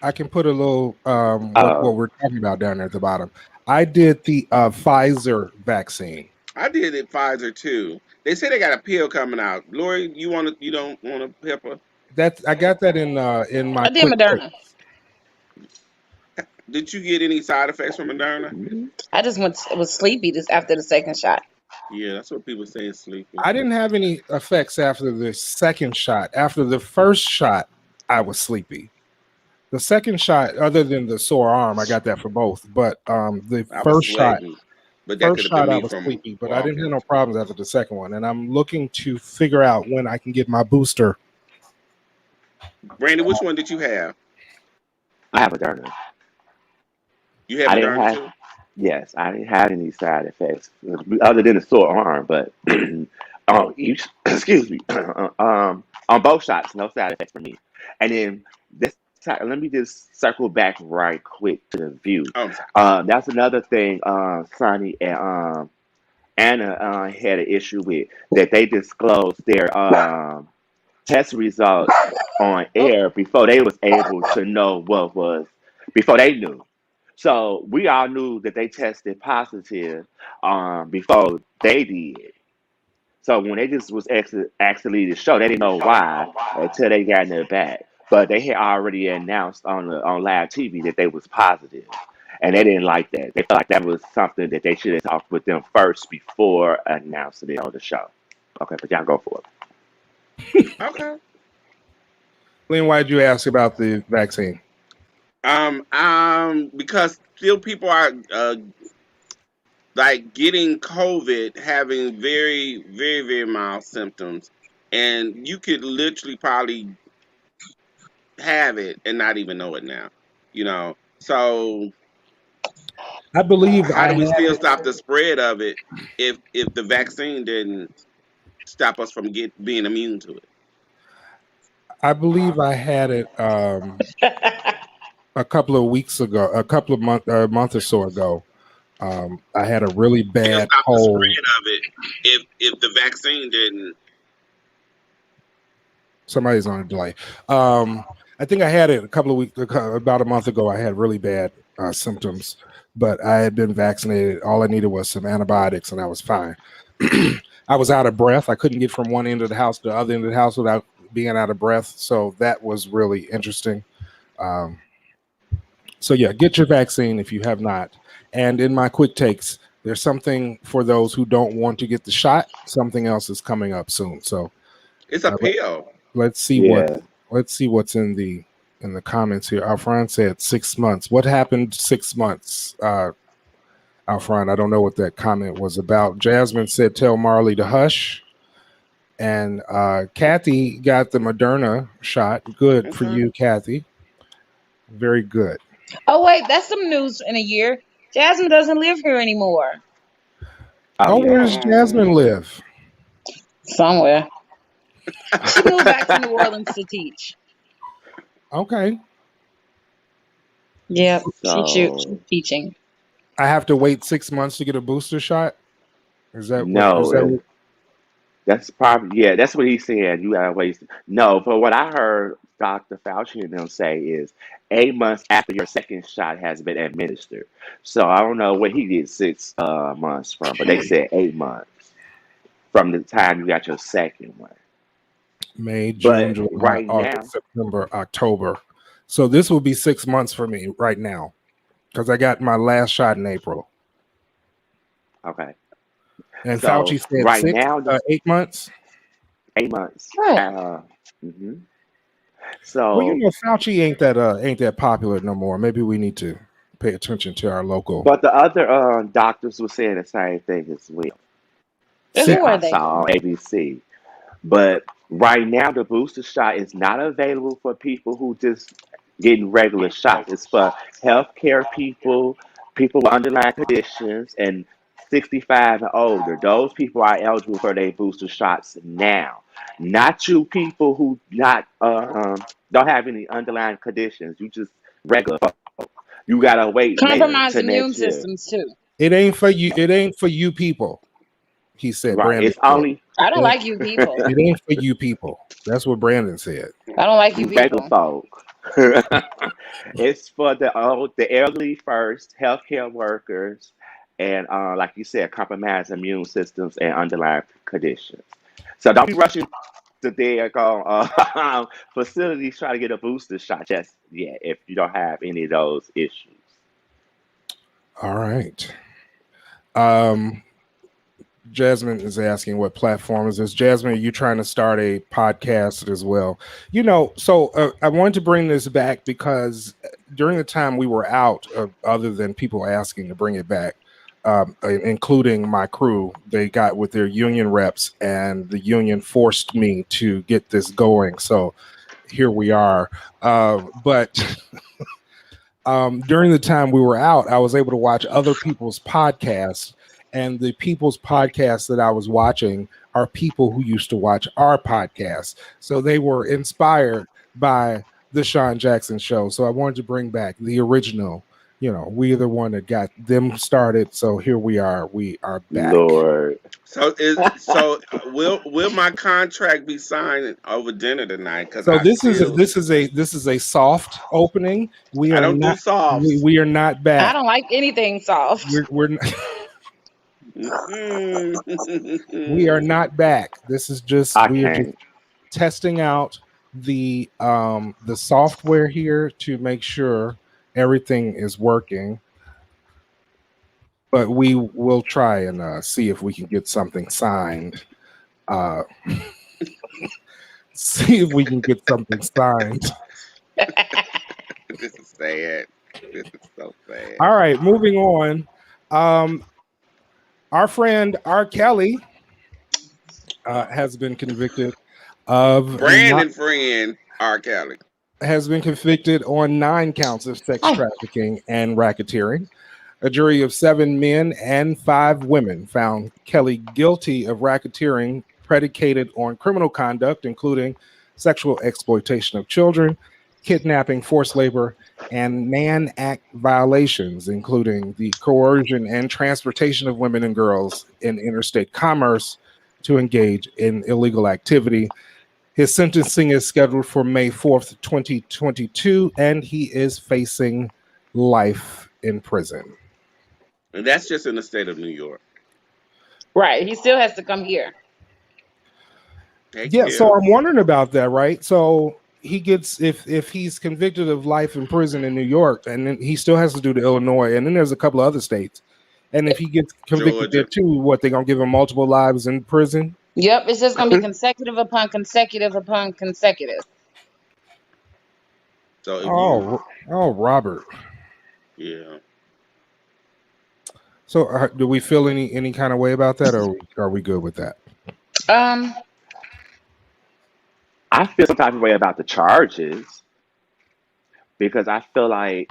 I can put a little what
Oh,
we're talking about down there at the bottom. I did the Pfizer vaccine.
I did it Pfizer too. They say they got a pill coming out. Lori, you don't want a pepper?
That I got that in my
I did
quick take.
Moderna.
Did you get any side effects from Moderna?
I just was sleepy just after the second shot.
Yeah, that's what people say is sleeping.
I didn't have any effects after the second shot. After the first shot, I was sleepy. The second shot, other than the sore arm, I got that for both. But the
I was
first shot,
sweating, but that could have been
I
me
was
from
sleepy, but I didn't have
walking.
no problems after the second one. And I'm looking to figure out when I can get my booster.
Brandy, which one did you have?
I have Moderna.
You had
I didn't
Moderna
have,
too?
yes, I didn't have any side effects other than a sore arm, but each, excuse me, on both shots, no side effects for me. And then this time, let me just circle back right quick to the view.
Oh, I'm sorry.
That's another thing, Sonny and Anna had an issue with that they disclosed their test results on
Oh,
air before they was able to know what was before they knew. So we all knew that they tested positive before they did. So when they just was actually to show, they didn't know why until they got in their back. But they had already announced on live TV that they was positive, and they didn't like that. They felt like that was something that they should have talked with them first before announcing it on the show. Okay, but y'all go for
Okay.
Lynn, why did you ask about the vaccine?
Because still people are like getting COVID, having very, very, very mild symptoms, and you could literally probably have it and not even know it now. You know, so
I believe
how
I
do we
had
still
it.
stop the spread of it if the vaccine didn't stop us from being immune to it?
I believe I had it a couple of weeks ago, a month or so ago. I had a really
Still
bad
stop the
cold.
spread of it if the vaccine didn't.
Somebody's on a delay. I think I had it a couple of weeks, about a month ago. I had really bad symptoms, but I had been vaccinated. All I needed was some antibiotics, and I was fine. I was out of breath. I couldn't get from one end of the house to the other end of the house without being out of breath. So that was really interesting. So yeah, get your vaccine if you have not. And in my quick takes, there's something for those who don't want to get the shot. Something else is coming up soon. So
It's a
uh,
pill.
let's see
it. Yeah.
what's in the comments here. Alfred said 6 months. What happened 6 months? Alfred, I don't know what that comment was about. Jasmine said tell Marley to hush. And Kathy got the Moderna shot. Good for
Okay.
you, Kathy. Very good.
oh wait, that's some news in a year. Jasmine doesn't live here anymore.
Oh
Oh,
yeah.
where does Jasmine live?
Somewhere. She moved back to New Orleans to teach.
Okay.
Yep, she's
So
teaching.
I have to wait 6 months to get a booster shot. Is that what? Is
no,
that what?
That's probably yeah. That's what he's saying. You gotta wait. No, but what I heard Dr. Fauci and them say is 8 months after your second shot has been administered. So I don't know where he did 6 months from, but they said 8 months from the time you got your second one.
May, June,
But
July,
right
August,
now,
September, October. So this will be 6 months for me right now because I got my last shot in April.
okay.
And
So
Fauci said
right now,
8 months.
8 months.
Right.
Mhm.
Well, you
So,
know, Fauci ain't that popular no more. Maybe we need to pay attention to our local.
but the other doctors were saying the same thing as well
And
See,
that
who are
I
they?
saw on ABC. But right now, the booster shot is not available for people who just getting regular shots. It's for healthcare people, people with underlying conditions, and 65 and older. Those people are eligible for their booster shots now. Not you people who not don't have any underlying conditions. You just regular folk. You gotta wait later
Compromised
to
immune
next year.
systems too.
it ain't for you. It ain't for you people. He said.
Right.
Brandon
It's
said
only
I don't
it ain't,
like you people.
it ain't for you people. That's what Brandon said.
I don't like you
regular
people.
folk. It's for the old, the elderly first, healthcare workers, and like you said, compromised immune systems and underlying conditions. So don't be rushing to their facilities trying to get a booster shot just yet if you don't have any of those issues.
All right. Um, Jasmine is asking what platform is this. Jasmine, are you trying to start a podcast as well? You know, so I wanted to bring this back because during the time we were out, other than people asking to bring it back, including my crew, they got with their union reps, and the union forced me to get this going. So here we are. But during the time we were out, I was able to watch other people's podcasts, and the people's podcasts that I was watching are people who used to watch our podcast. So they were inspired by the Sean Jackson show. So I wanted to bring back the original. You know, we are the one that got them started. So here we are. We are back.
Lord.
Will my contract be signed over dinner tonight? Because
So
I still
this is a soft opening. We
I
are
don't do
not
softs.
we are not
I
back.
don't like anything soft.
We're we are not back. This is just
I
we are just
can't.
testing out the software here to make sure everything is working. But we will try and see if we can get something signed. Uh, see if we can get something signed.
This is sad. This is so sad.
All right, moving on. Our friend R. Kelly has been convicted of not,
Brandon friend R. Kelly.
has been convicted on 9 counts of sex
Hi.
trafficking and racketeering. A jury of 7 men and 5 women found Kelly guilty of racketeering predicated on criminal conduct, including sexual exploitation of children, kidnapping, forced labor, and Mann Act violations, including the coercion and transportation of women and girls in interstate commerce to engage in illegal activity. His sentencing is scheduled for May 4th, 2022, and he is facing life in prison.
And that's just in the state of New York.
Right. He still has to come here.
Hey,
Yeah, so
Kim.
I'm wondering about that, right? So he gets if he's convicted of life in prison in New York, and then he still has to do to Illinois, and then there's a couple of other states. And if he gets convicted there
Georgia.
too, what they gonna give him multiple lives in prison?
Yep. It's just gonna be consecutive upon consecutive upon consecutive.
So if you,
Oh, Robert.
yeah.
So do we feel any kind of way about that, or are we good with that?
Um.
I feel some type of way about the charges because I feel like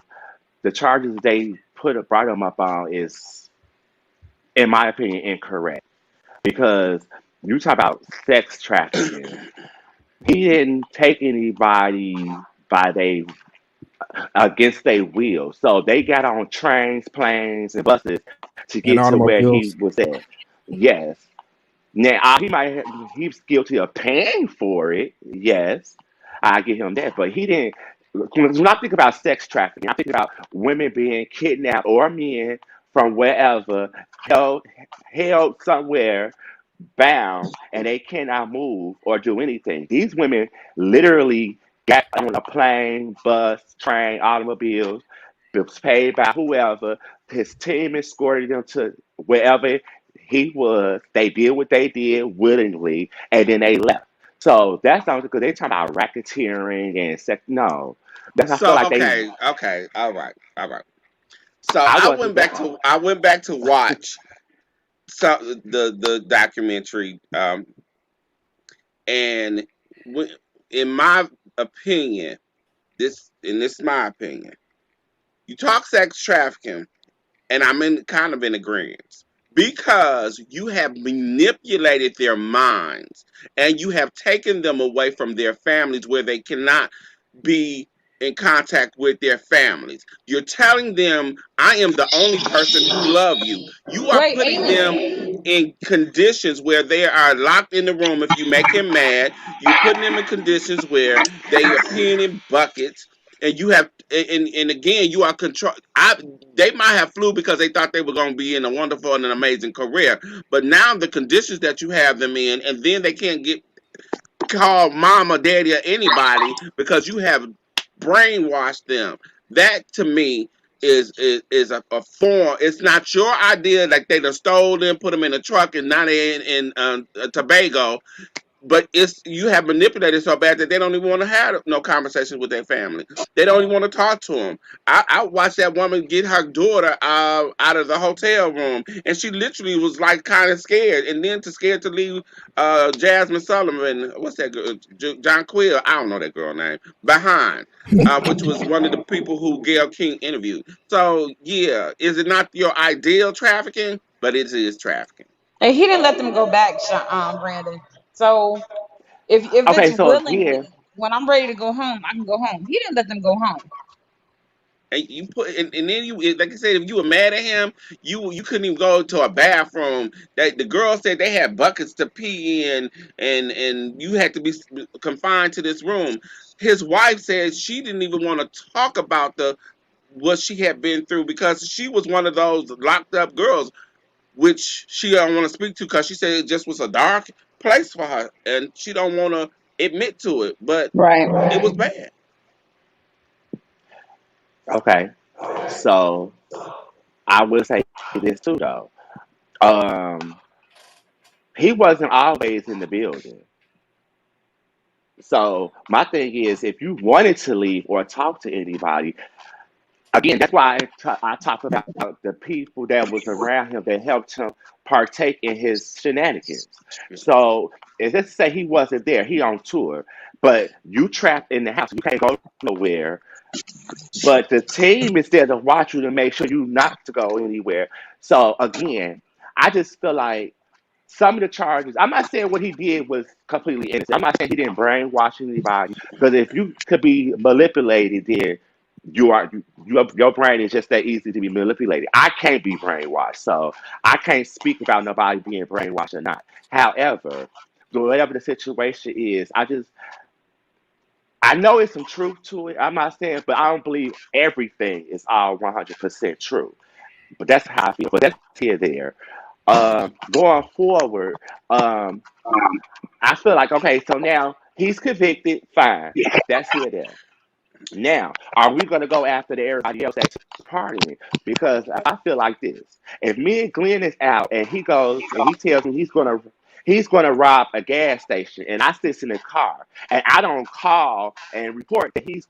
the charges they brought him up on is, in my opinion, incorrect. Because you talk about sex trafficking, he didn't take anybody by they against their will. So they got on trains, planes, and buses to
And
get to where he
automobiles.
was at. Yes. Now he's guilty of paying for it. Yes, I give him that, but he didn't. When I think about sex trafficking, I think about women being kidnapped or men from wherever held somewhere bound and they cannot move or do anything. These women literally got on a plane, bus, train, automobiles, was paid by whoever. His team escorted them to wherever he was. They did what they did willingly, and then they left. So that's not because they're talking about racketeering and sex. No, that's I feel
So
like they.
okay, all right, all right. So
I
I
wasn't
went
there.
back to watch the documentary, and w- in my opinion, this is my opinion. You talk sex trafficking, and I'm in kind of in agreement because you have manipulated their minds and you have taken them away from their families where they cannot be in contact with their families. You're telling them, I am the only person who love you. You are
Wait,
putting them in conditions where they are locked in the room. If you make him mad, you're putting them in conditions where they are peeing in buckets. And you have, and again, you are control. They might have flew because they thought they were going to be in a wonderful and an amazing career, but now the conditions that you have them in, and then they can't get call mama, daddy, or anybody because you have brainwashed them. That to me is a form. It's not your idea. Like they done stole them, put them in a truck, and now they in Tobago, but it's you have manipulated so bad that they don't even want to have no conversations with their family. They don't even want to talk to them. I watched that woman get her daughter out of the hotel room, and she literally was like kind of scared, and then too scared to leave Jasmine Sullivan, what's that girl, John Quill, I don't know that girl name, behind, which was one of the people who Gail King interviewed. So yeah, is it not your ideal trafficking? But it is trafficking.
And he didn't let them go back, Brandon. So if it's
Okay, so
willingly,
again,
when I'm ready to go home, I can go home. He didn't let them go home.
And you put and then like I said, if you were mad at him, you couldn't even go to a bathroom. That the girl said they had buckets to pee in, and you had to be confined to this room. His wife said she didn't even want to talk about the what she had been through because she was one of those locked up girls, which she don't want to speak to because she said it just was a dark place for her, and she don't want to admit to it, but it was
right.
bad.
okay, so I will say this too though. Um, he wasn't always in the building. So my thing is, if you wanted to leave or talk to anybody, again, that's why I talk about the people that was around him that helped him partake in his shenanigans. So let's say he wasn't there, he on tour, but you trapped in the house, you can't go nowhere. But the team is there to watch you to make sure you not to go anywhere. So again, I just feel like some of the charges. I'm not saying what he did was completely innocent. I'm not saying he didn't brainwash anybody. Because if you could be manipulated, then your brain is just that easy to be manipulated. I can't be brainwashed, so I can't speak about nobody being brainwashed or not. However, whatever the situation is, I know it's some truth to it. I'm not saying, but I don't believe everything is all 100% true. But that's how I feel. But that's here there. Going forward, I feel like okay, so now he's convicted, fine. That's here there. Now, are we gonna go after everybody else that's partying? Because I feel like this. If me and Glenn is out and he goes and he tells me he's gonna rob a gas station and I sit in the car and I don't call and report that he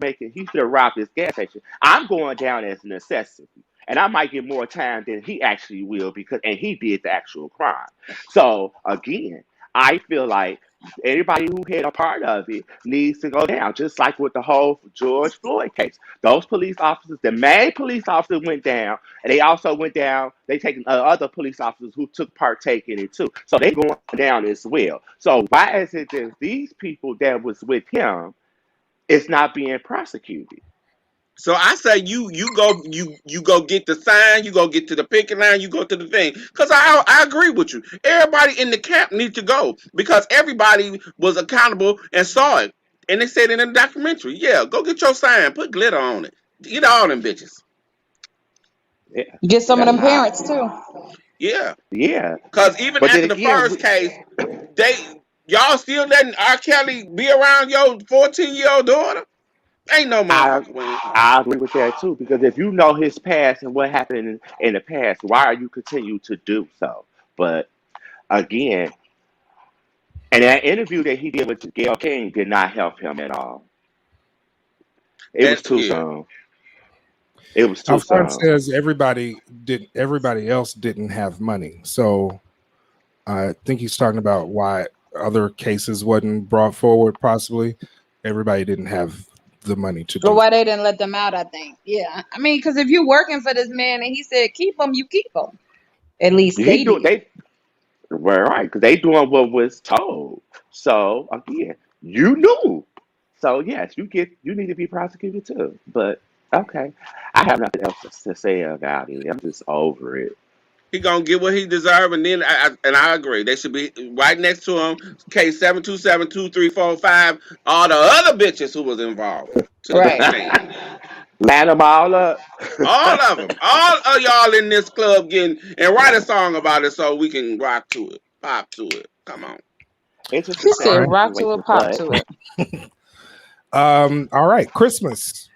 should have robbed this gas station, I'm going down as a necessity. And I might get more time than he actually will because and he did the actual crime. So again, I feel like everybody who had a part of it needs to go down, just like with the whole George Floyd case. Those police officers, the main police officer went down, and they also went down. They taken other police officers who took partake in it too, so they going down as well. So why is it that these people that was with him is not being prosecuted?
So I say you go get the sign, you go get to the picket line, you go to the thing. Cause I agree with you. Everybody in the camp needs to go because everybody was accountable and saw it. And they said in the documentary, yeah, go get your sign, put glitter on it. Get all them bitches.
Yeah,
Get some of
that's
them
how.
parents too.
Yeah.
Yeah,
Cause even
but then
after the
again,
first case, they y'all still letting R. Kelly be around your 14-year-old daughter? Ain't no
I
motherfucker way.
I agree with that too, because if you know his past and what happened in the past, why are you continue to do so? But again, and that interview that he did with Gail King did not help him at all. It was
And
too
yeah.
soon. It was too
Alphonse
soon.
says everybody else didn't have money. So I think he's talking about why other cases wasn't brought forward. Possibly everybody didn't have the money to
Or
do.
why they didn't let them out, I think. Yeah. I mean, because if you're working for this man and he said keep them, you keep them. At least
He
they
do
did.
they were right because they doing what was told. So again, you knew. So yes, you need to be prosecuted too. But okay, I have nothing else to say about it. I'm just over it.
He gonna get what he deserve, and then I agree. They should be right next to him. Case 7272345. All the other bitches who was involved to
Right.
stand.
Line them all up.
All of them. All of y'all in this club getting and write a song about it so we can rock to it, pop to it. Come on.
It's just a
He
All
said,
sad
right.
"Rock to it,
situation,
pop
but
to it."
All right. Christmas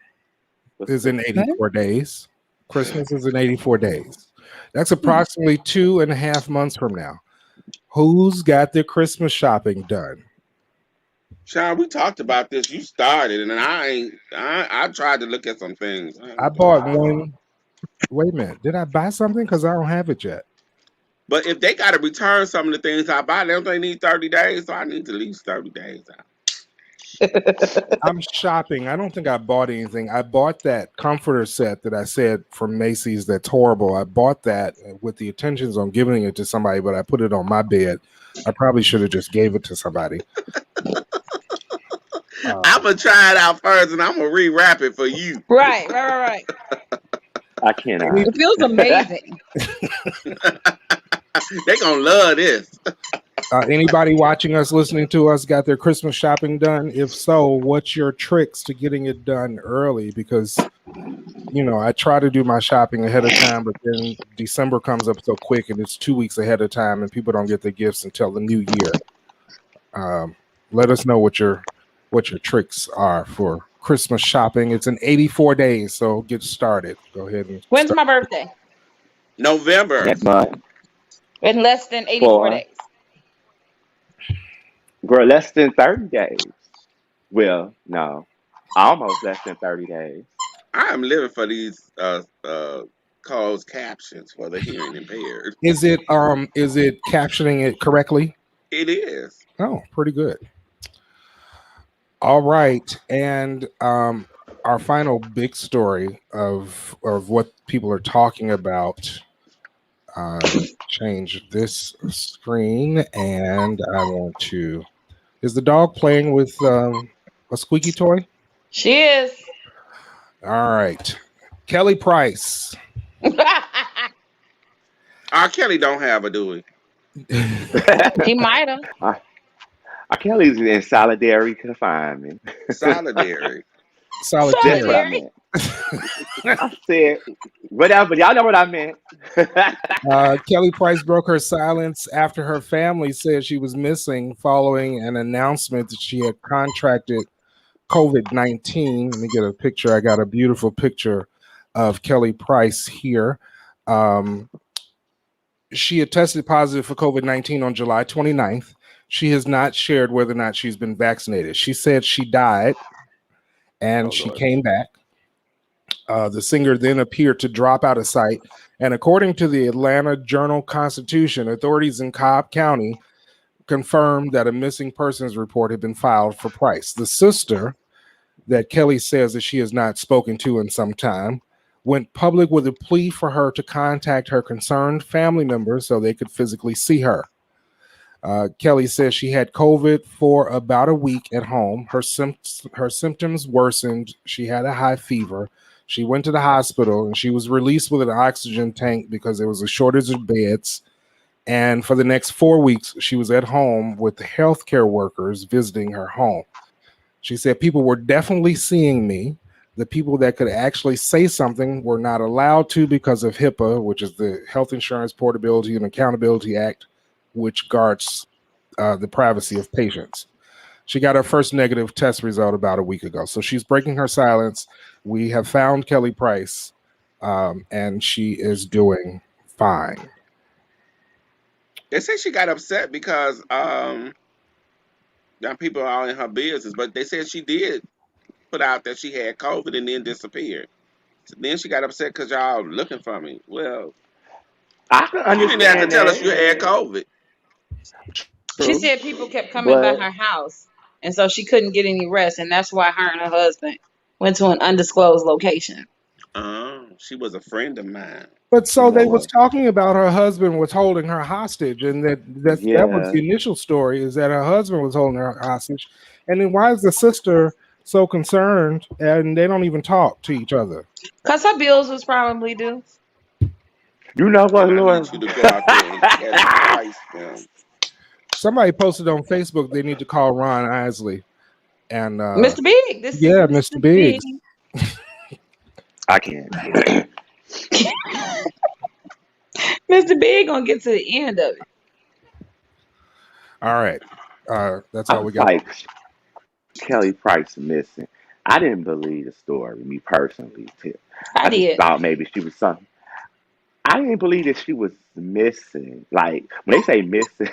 what's
is
the
in 84 days. Christmas is in 84 days. That's approximately 2.5 months from now. Who's got their Christmas shopping done?
Sean, we talked about this. You started, and I ain't. I tried to look at some things.
I bought one. Wait a minute. Did I buy something? Because I don't have it yet.
But if they got to return some of the things I buy, they don't need 30 days. So I need at least 30 days out.
I'm shopping. I don't think I bought anything. I bought that comforter set that I said from Macy's that's horrible. I bought that with the intentions on giving it to somebody, but I put it on my bed. I probably should have just gave it to somebody.
I'm gonna try it out first, and I'm gonna rewrap it for you.
Right.
I cannot.
It feels amazing.
They gonna love this.
Anybody watching us, listening to us, got their Christmas shopping done? If so, what's your tricks to getting it done early? Because I try to do my shopping ahead of time, but then December comes up so quick, and it's 2 weeks ahead of time, and people don't get their gifts until the new year. Let us know what your tricks are for Christmas shopping. It's in 84 days, so get started. Go ahead and
When's
start.
my birthday?
November.
Next month
In less than 84
for
days.
girl, less than 30 days. Well, no, almost less than 30 days.
I am living for these closed captions for the hearing impaired.
Is it captioning it correctly?
It is.
Oh, pretty good. All right, and our final big story of what people are talking about. Change this screen, and I want to. Is the dog playing with a squeaky toy?
She is.
All right, Kelly Price.
R. Kelly don't have a do
He might have.
Kelly's in solitary confinement.
Solidary.
That's what I
Solitary.
meant. I said whatever. Y'all know what I meant.
Kelly Price broke her silence after her family said she was missing following an announcement that she had contracted COVID-19. Let me get a picture. I got a beautiful picture of Kelly Price here. She had tested positive for COVID-19 on July 29th. She has not shared whether or not she's been vaccinated. She said she died and she
Lord.
came back. The singer then appeared to drop out of sight. And according to the Atlanta Journal-Constitution, authorities in Cobb County confirmed that a missing persons report had been filed for Price. The sister that Kelly says that she has not spoken to in some time went public with a plea for her to contact her concerned family members so they could physically see her. Kelly says she had COVID for about a week at home. Her symptoms worsened. She had a high fever. She went to the hospital and she was released with an oxygen tank because there was a shortage of beds. And for the next 4 weeks, she was at home with the healthcare workers visiting her home. She said people were definitely seeing me. The people that could actually say something were not allowed to because of HIPAA, which is the Health Insurance Portability and Accountability Act, which guards the privacy of patients. She got her first negative test result about a week ago. So she's breaking her silence. We have found Kelly Price, and she is doing fine.
They say she got upset because now people are all in her business, but they said she did put out that she had COVID and then disappeared. So then she got upset because y'all looking for me. Well,
I can
you didn't have to
understand
tell us you
that.
had COVID.
She
True,
said people kept coming by
but
her house, and so she couldn't get any rest, and that's why her and her husband went to an undisclosed location.
She was a friend of mine.
But so
you know
they was
what?
talking about her husband was holding her hostage, and that was
Yeah,
the initial story, is that her husband was holding her hostage. And then why is the sister so concerned and they don't even talk to each other?
Cause her bills was probably due.
you know what,
And I need
Lord?
you to go out there and Kelly Price them.
Somebody posted on Facebook they need to call Ron Isley. And
Mr. Big, this is
yeah,
Mr.
Mr.
Big.
Biggs.
I can't.
Mr. Big gonna get to the end of it.
All right. That's
I
all we
was
got.
like, Kelly Price missing. I didn't believe the story, me personally.
I
I just
did.
thought maybe she was something. I didn't believe that she was missing. Like when they say missing,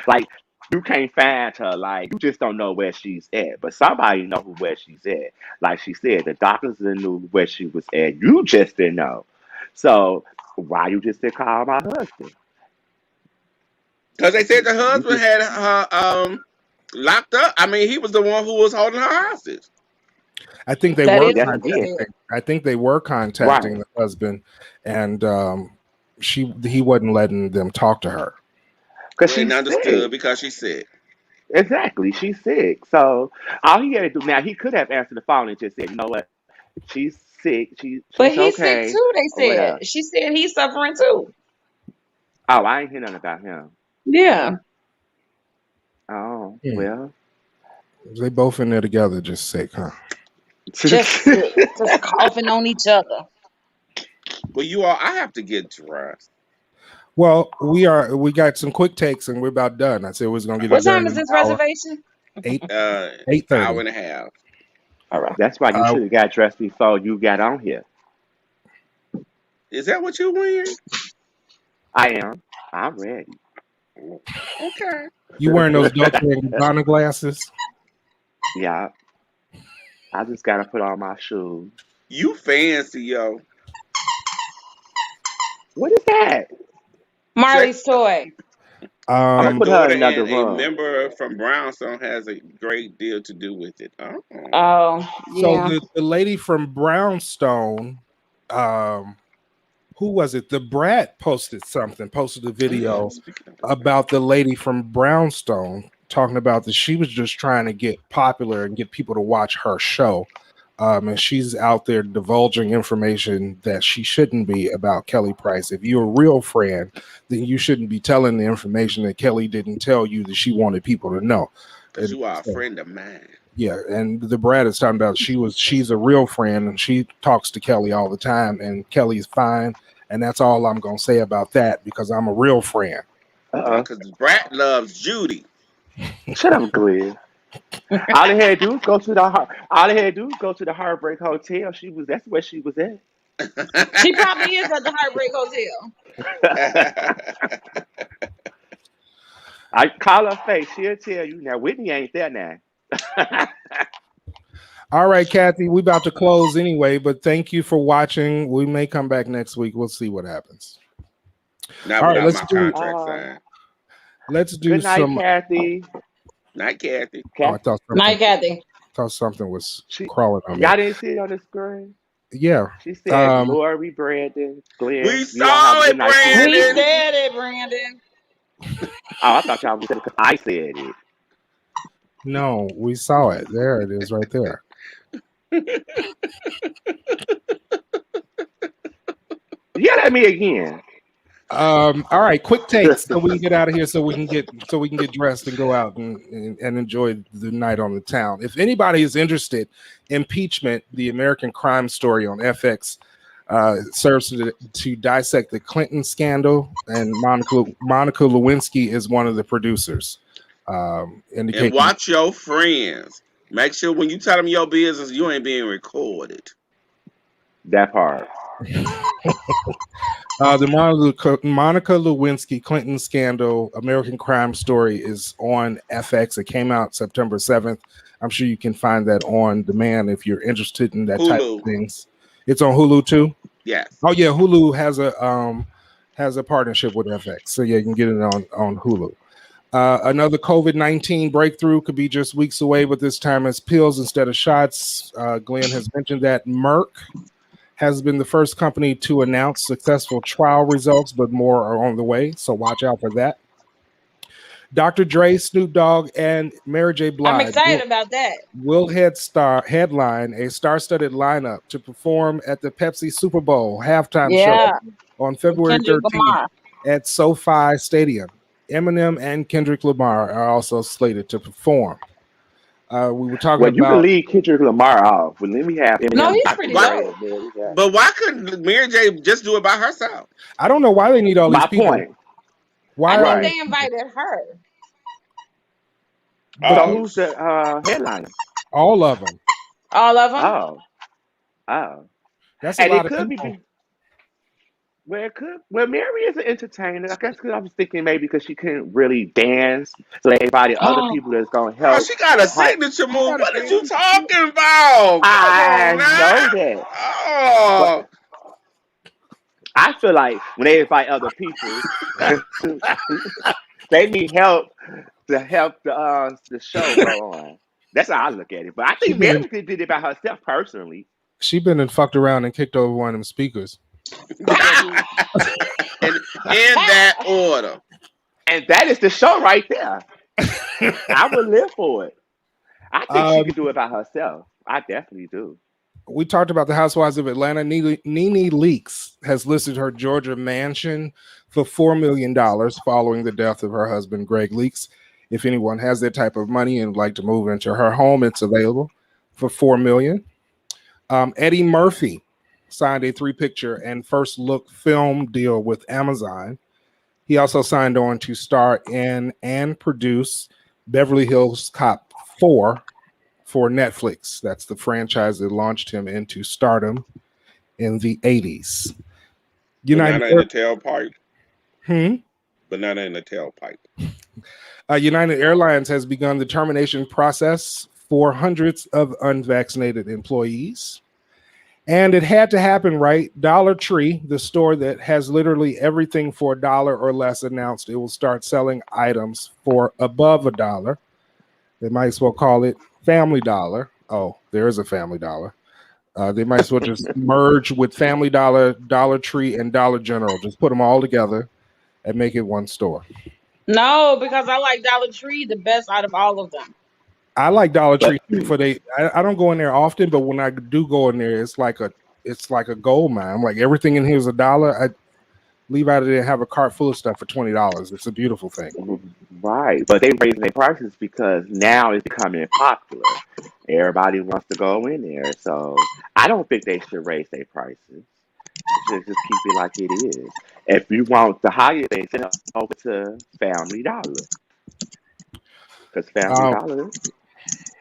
like you can't find her. Like you just don't know where she's at. But somebody know where she's at. Like she said, the doctors knew where she was at. You just didn't know. So why you just didn't call my husband?
Because they said the
You
husband
just
had her locked up. I mean, he was the one who was holding her hostage.
I think they
That
were
is
yes
what
he
they
did.
contacting.
said.
I think they were contacting
Right.
the husband, and he wasn't letting them talk to her.
Because
Well,
she's
understood
sick.
because she's sick.
Exactly. She's sick. So all he had to do now, he could have answered the phone and just said, you know what? She's sick.
But
She's
he's sick
okay.
too,
Or
they
whatever.
said. She said he's suffering too.
Oh, I ain't hear nothing about him.
Yeah.
Oh,
Hmm.
well.
They both in there together, just sick, huh?
Just sick. Just coughing on each other.
Well, you all, I have to get dressed.
Well, we got some quick takes and we're about done. I said we was gonna get
What
it done
time
in
is
an
this
hour.
reservation?
8
Hour
8:30.
and a half.
All right.
That's why you
Uh
should have got dressed before you got on here.
Is that what you're wearing?
I am. I'm ready.
Okay.
you wearing those Dolce and Gabbana glasses?
Yeah. I just gotta put on my shoes.
You fancy, yo.
What is that?
Check.
Marley's toy.
I'm gonna
Her
Um
put her in
daughter
another
and a
room.
member from Brownstone has a great deal to do with it. Oh.
Oh,
so
yeah.
the lady from Brownstone, who was it? The Brat posted a video
Speaking of the brand.
about the lady from Brownstone talking about that she was just trying to get popular and get people to watch her show. And she's out there divulging information that she shouldn't be about Kelly Price. If you're a real friend, then you shouldn't be telling the information that Kelly didn't tell you that she wanted people to know.
Because
And
you are a
so,
friend of mine.
yeah, and the Brad is talking about she's a real friend and she talks to Kelly all the time, and Kelly's fine. And that's all I'm gonna say about that because I'm a real friend.
Uh-oh.
Because Brat loves Judy.
Shut up, Glenn. All they had to do was go to all they had to do was go to the Heartbreak Hotel. That's where she was at.
She probably is at the Heartbreak Hotel.
I call her face, she'll tell you. Now Whitney ain't there now.
All right, Kathy, we about to close anyway, but thank you for watching. We may come back next week. We'll see what happens.
Not
All right,
without
let's
my
do
contract signed.
Good night,
some.
Kathy.
Not Kathy.
Oh, I
Kathy.
Night, Kathy.
thought something was
She,
crawling on me.
y'all didn't see it on the screen.
Yeah.
She said,
Um.
"Lori, Brandon, Glenn,
We
you all have
saw
a good
it,
night too."
We
Brandon.
said it, Brandon.
Oh, I thought y'all said it because I said it.
No, we saw it. There it is, right there.
Yell at me again.
All right, quick takes so we can get out of here, so we can get dressed and go out and enjoy the night on the town. If anybody is interested, Impeachment, the American crime story on FX, serves to dissect the Clinton scandal, and Monica Lewinsky is one of the producers.
And watch your friends. Make sure when you tell them your business, you ain't being recorded.
That part.
The Monica Lewinsky Clinton scandal, American crime story is on FX. It came out September 7th. I'm sure you can find that on demand if you're interested in that type of things. It's on Hulu too?
Yes.
Oh yeah, Hulu has a partnership with FX. So yeah, you can get it on Hulu. Another COVID-19 breakthrough could be just weeks away, but this time it's pills instead of shots. Glenn has mentioned that Merck has been the first company to announce successful trial results, but more are on the way, so watch out for that. Dr. Dre, Snoop Dogg, and Mary J. Blige.
I'm excited about that.
Will headline a star-studded lineup to perform at the Pepsi Super Bowl halftime show on February 13th at SoFi Stadium. Eminem and Kendrick Lamar are also slated to perform. We were talking about.
You can leave Kendrick Lamar off, but let me have Eminem.
No, he's pretty dope.
But why couldn't Mary J. just do it by herself?
I don't know why they need all these people.
Point.
Why? I think they invited her.
So who's the headliner?
All of them.
All of them.
Oh.
That's a lot of people.
Well, Mary is an entertainer. I guess because I was thinking maybe because she couldn't really dance, so everybody, other people that's gonna help.
Oh, she got a signature move. What are you talking about?
I know that.
Oh.
I feel like when they invite other people, they need help to help the show go on. That's how I look at it. But I think Mary did it by herself personally.
She been and fucked around and kicked over one of them speakers.
in that order.
And that is the show right there. I would live for it. I think she could do it by herself. I definitely do.
We talked about the Housewives of Atlanta. Nene Leakes has listed her Georgia mansion for $4 million following the death of her husband, Greg Leakes. If anyone has that type of money and would like to move into her home, it's available for $4 million. Eddie Murphy signed a 3-picture and first look film deal with Amazon. He also signed on to star in and produce Beverly Hills Cop 4 for Netflix. That's the franchise that launched him into stardom in the 80s.
Banana in the tailpipe. Banana in the tailpipe.
United Airlines has begun the termination process for hundreds of unvaccinated employees. And it had to happen, right? Dollar Tree, the store that has literally everything for $1 or less, announced it will start selling items for above $1. They might as well call it Family Dollar. Oh, there is a Family Dollar. They might as well just merge with Family Dollar, Dollar Tree, and Dollar General. Just put them all together and make it one store.
No, because I like Dollar Tree the best out of all of them.
I like Dollar Tree I don't go in there often, but when I do go in there, it's like a gold mine. I'm like, everything in here is $1. I leave out of there and have a cart full of stuff for $20. It's a beautiful thing.
Right. But they raising their prices because now it's becoming popular. Everybody wants to go in there. So I don't think they should raise their prices. Just keep it like it is. If you want the higher things, send it over to Family Dollar. Because Family Dollar,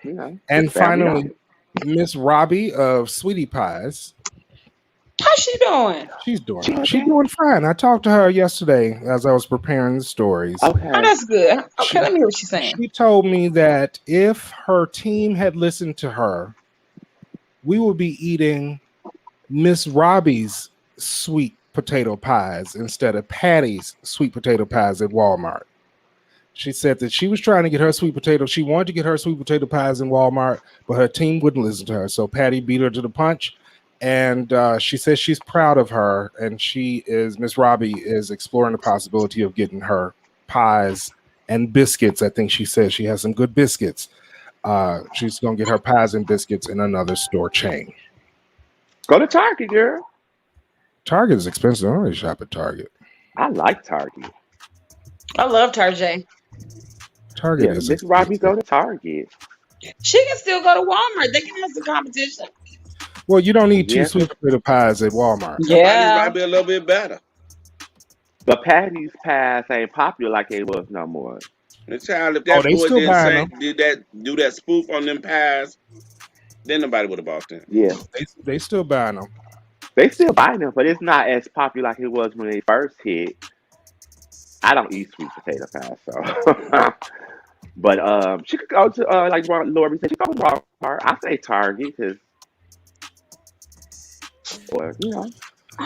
you know.
And finally, Miss Robbie of Sweetie Pies.
How's she doing?
She's doing fine. I talked to her yesterday as I was preparing the stories.
Okay.
Oh, that's good. Okay, let me hear what she's saying.
She told me that if her team had listened to her, we would be eating Miss Robbie's sweet potato pies instead of Patty's sweet potato pies at Walmart. She said that she was trying to get her sweet potato. She wanted to get her sweet potato pies in Walmart, but her team wouldn't listen to her. So Patty beat her to the punch. And she says she's proud of her. And Miss Robbie is exploring the possibility of getting her pies and biscuits. I think she says she has some good biscuits She's gonna get her pies and biscuits in another store chain.
Go to Target, girl.
Target is expensive. I don't really shop at Target.
I like Target.
I love Tarjay.
Target
Yeah,
is
Miss Robbie,
expensive.
go to Target.
She can still go to Walmart. They can have some competition.
Well, you don't need two
Yeah.
sweet potato pies at Walmart.
Somebody's might be a little bit better.
But Patty's pies ain't popular like it was no more.
The child, if
Oh,
that
they
boy
still
didn't
buying
say do that spoof on them pies, then nobody would have bought them.
Yeah.
They still buying them.
They still buying them, but it's not as popular like it was when they first hit. I don't eat sweet potato pies, so. But she could go to like Lori said, she go to Walmart. I say Target because, or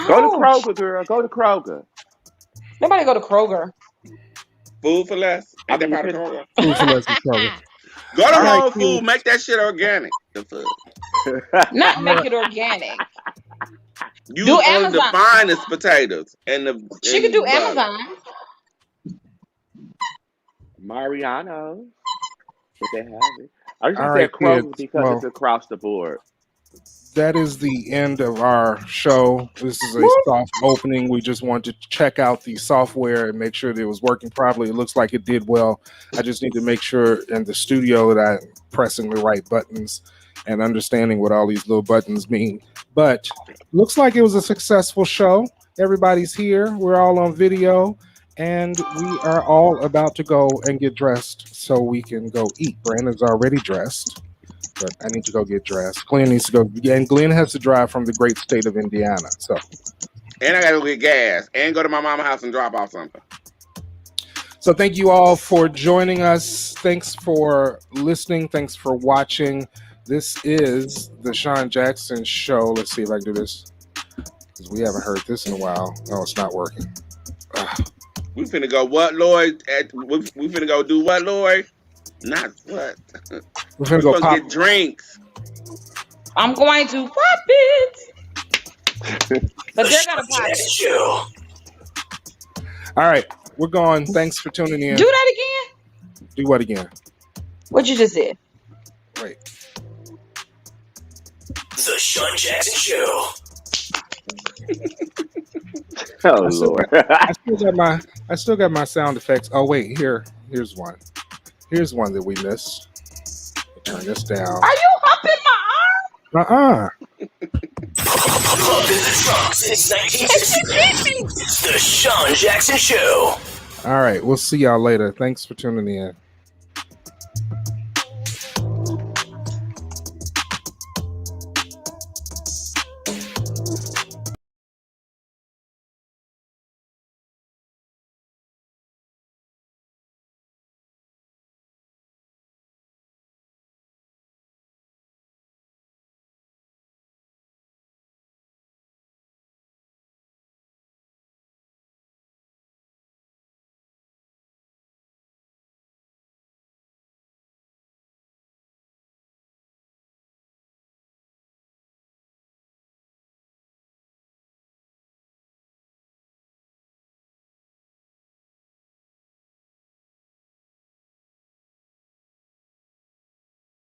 go to Kroger, girl. Go to Kroger.
Nobody go to Kroger.
Food for less.
I
Ain't that
mean,
part of Kroger?
Food for less is Kroger.
Go to
All right,
Whole
kids.
Food. Make that shit organic. The fuck?
Not make it organic.
Use
Do
only the
Amazon.
finest potatoes and the.
She
and
could do
the butter.
Amazon.
Mariano's, if they have it. I just
All
say
right,
Kroger
kids.
because
Well,
it's across the board.
that is the end of our show. This is a soft opening. We just wanted to check out the software and make sure that it was working properly. It looks like it did well. I just need to make sure in the studio that I'm pressing the right buttons and understanding what all these little buttons mean. But looks like it was a successful show. Everybody's here. We're all on video. And we are all about to go and get dressed so we can go eat. Brandon's already dressed. But I need to go get dressed. Glenn needs to go. Yeah, and Glenn has to drive from the great state of Indiana. So,
And I gotta go get gas and go to my mama's house and drop off something.
so thank you all for joining us. Thanks for listening. Thanks for watching. This is the Sean Jackson Show. Let's see if I can do this because we haven't heard this in a while. No, it's not working.
We finna go what, Lloyd? We finna go do what, Lloyd? Not what.
We're gonna go
We're
pop.
get drinks.
I'm going to pop it. But they're gonna pop it.
All right, we're going. Thanks for tuning in.
Do that again.
Do what again?
What you just said.
Wait.
The Sean Jackson Show.
Oh
I still,
Lord.
I still got my sound effects. Oh wait, here's one. Here's one that we missed. Turn this down.
Are you humping my arm?
Pumping the trunk since 1960. It's the Sean Jackson Show.
All right, we'll see y'all later. Thanks for tuning in.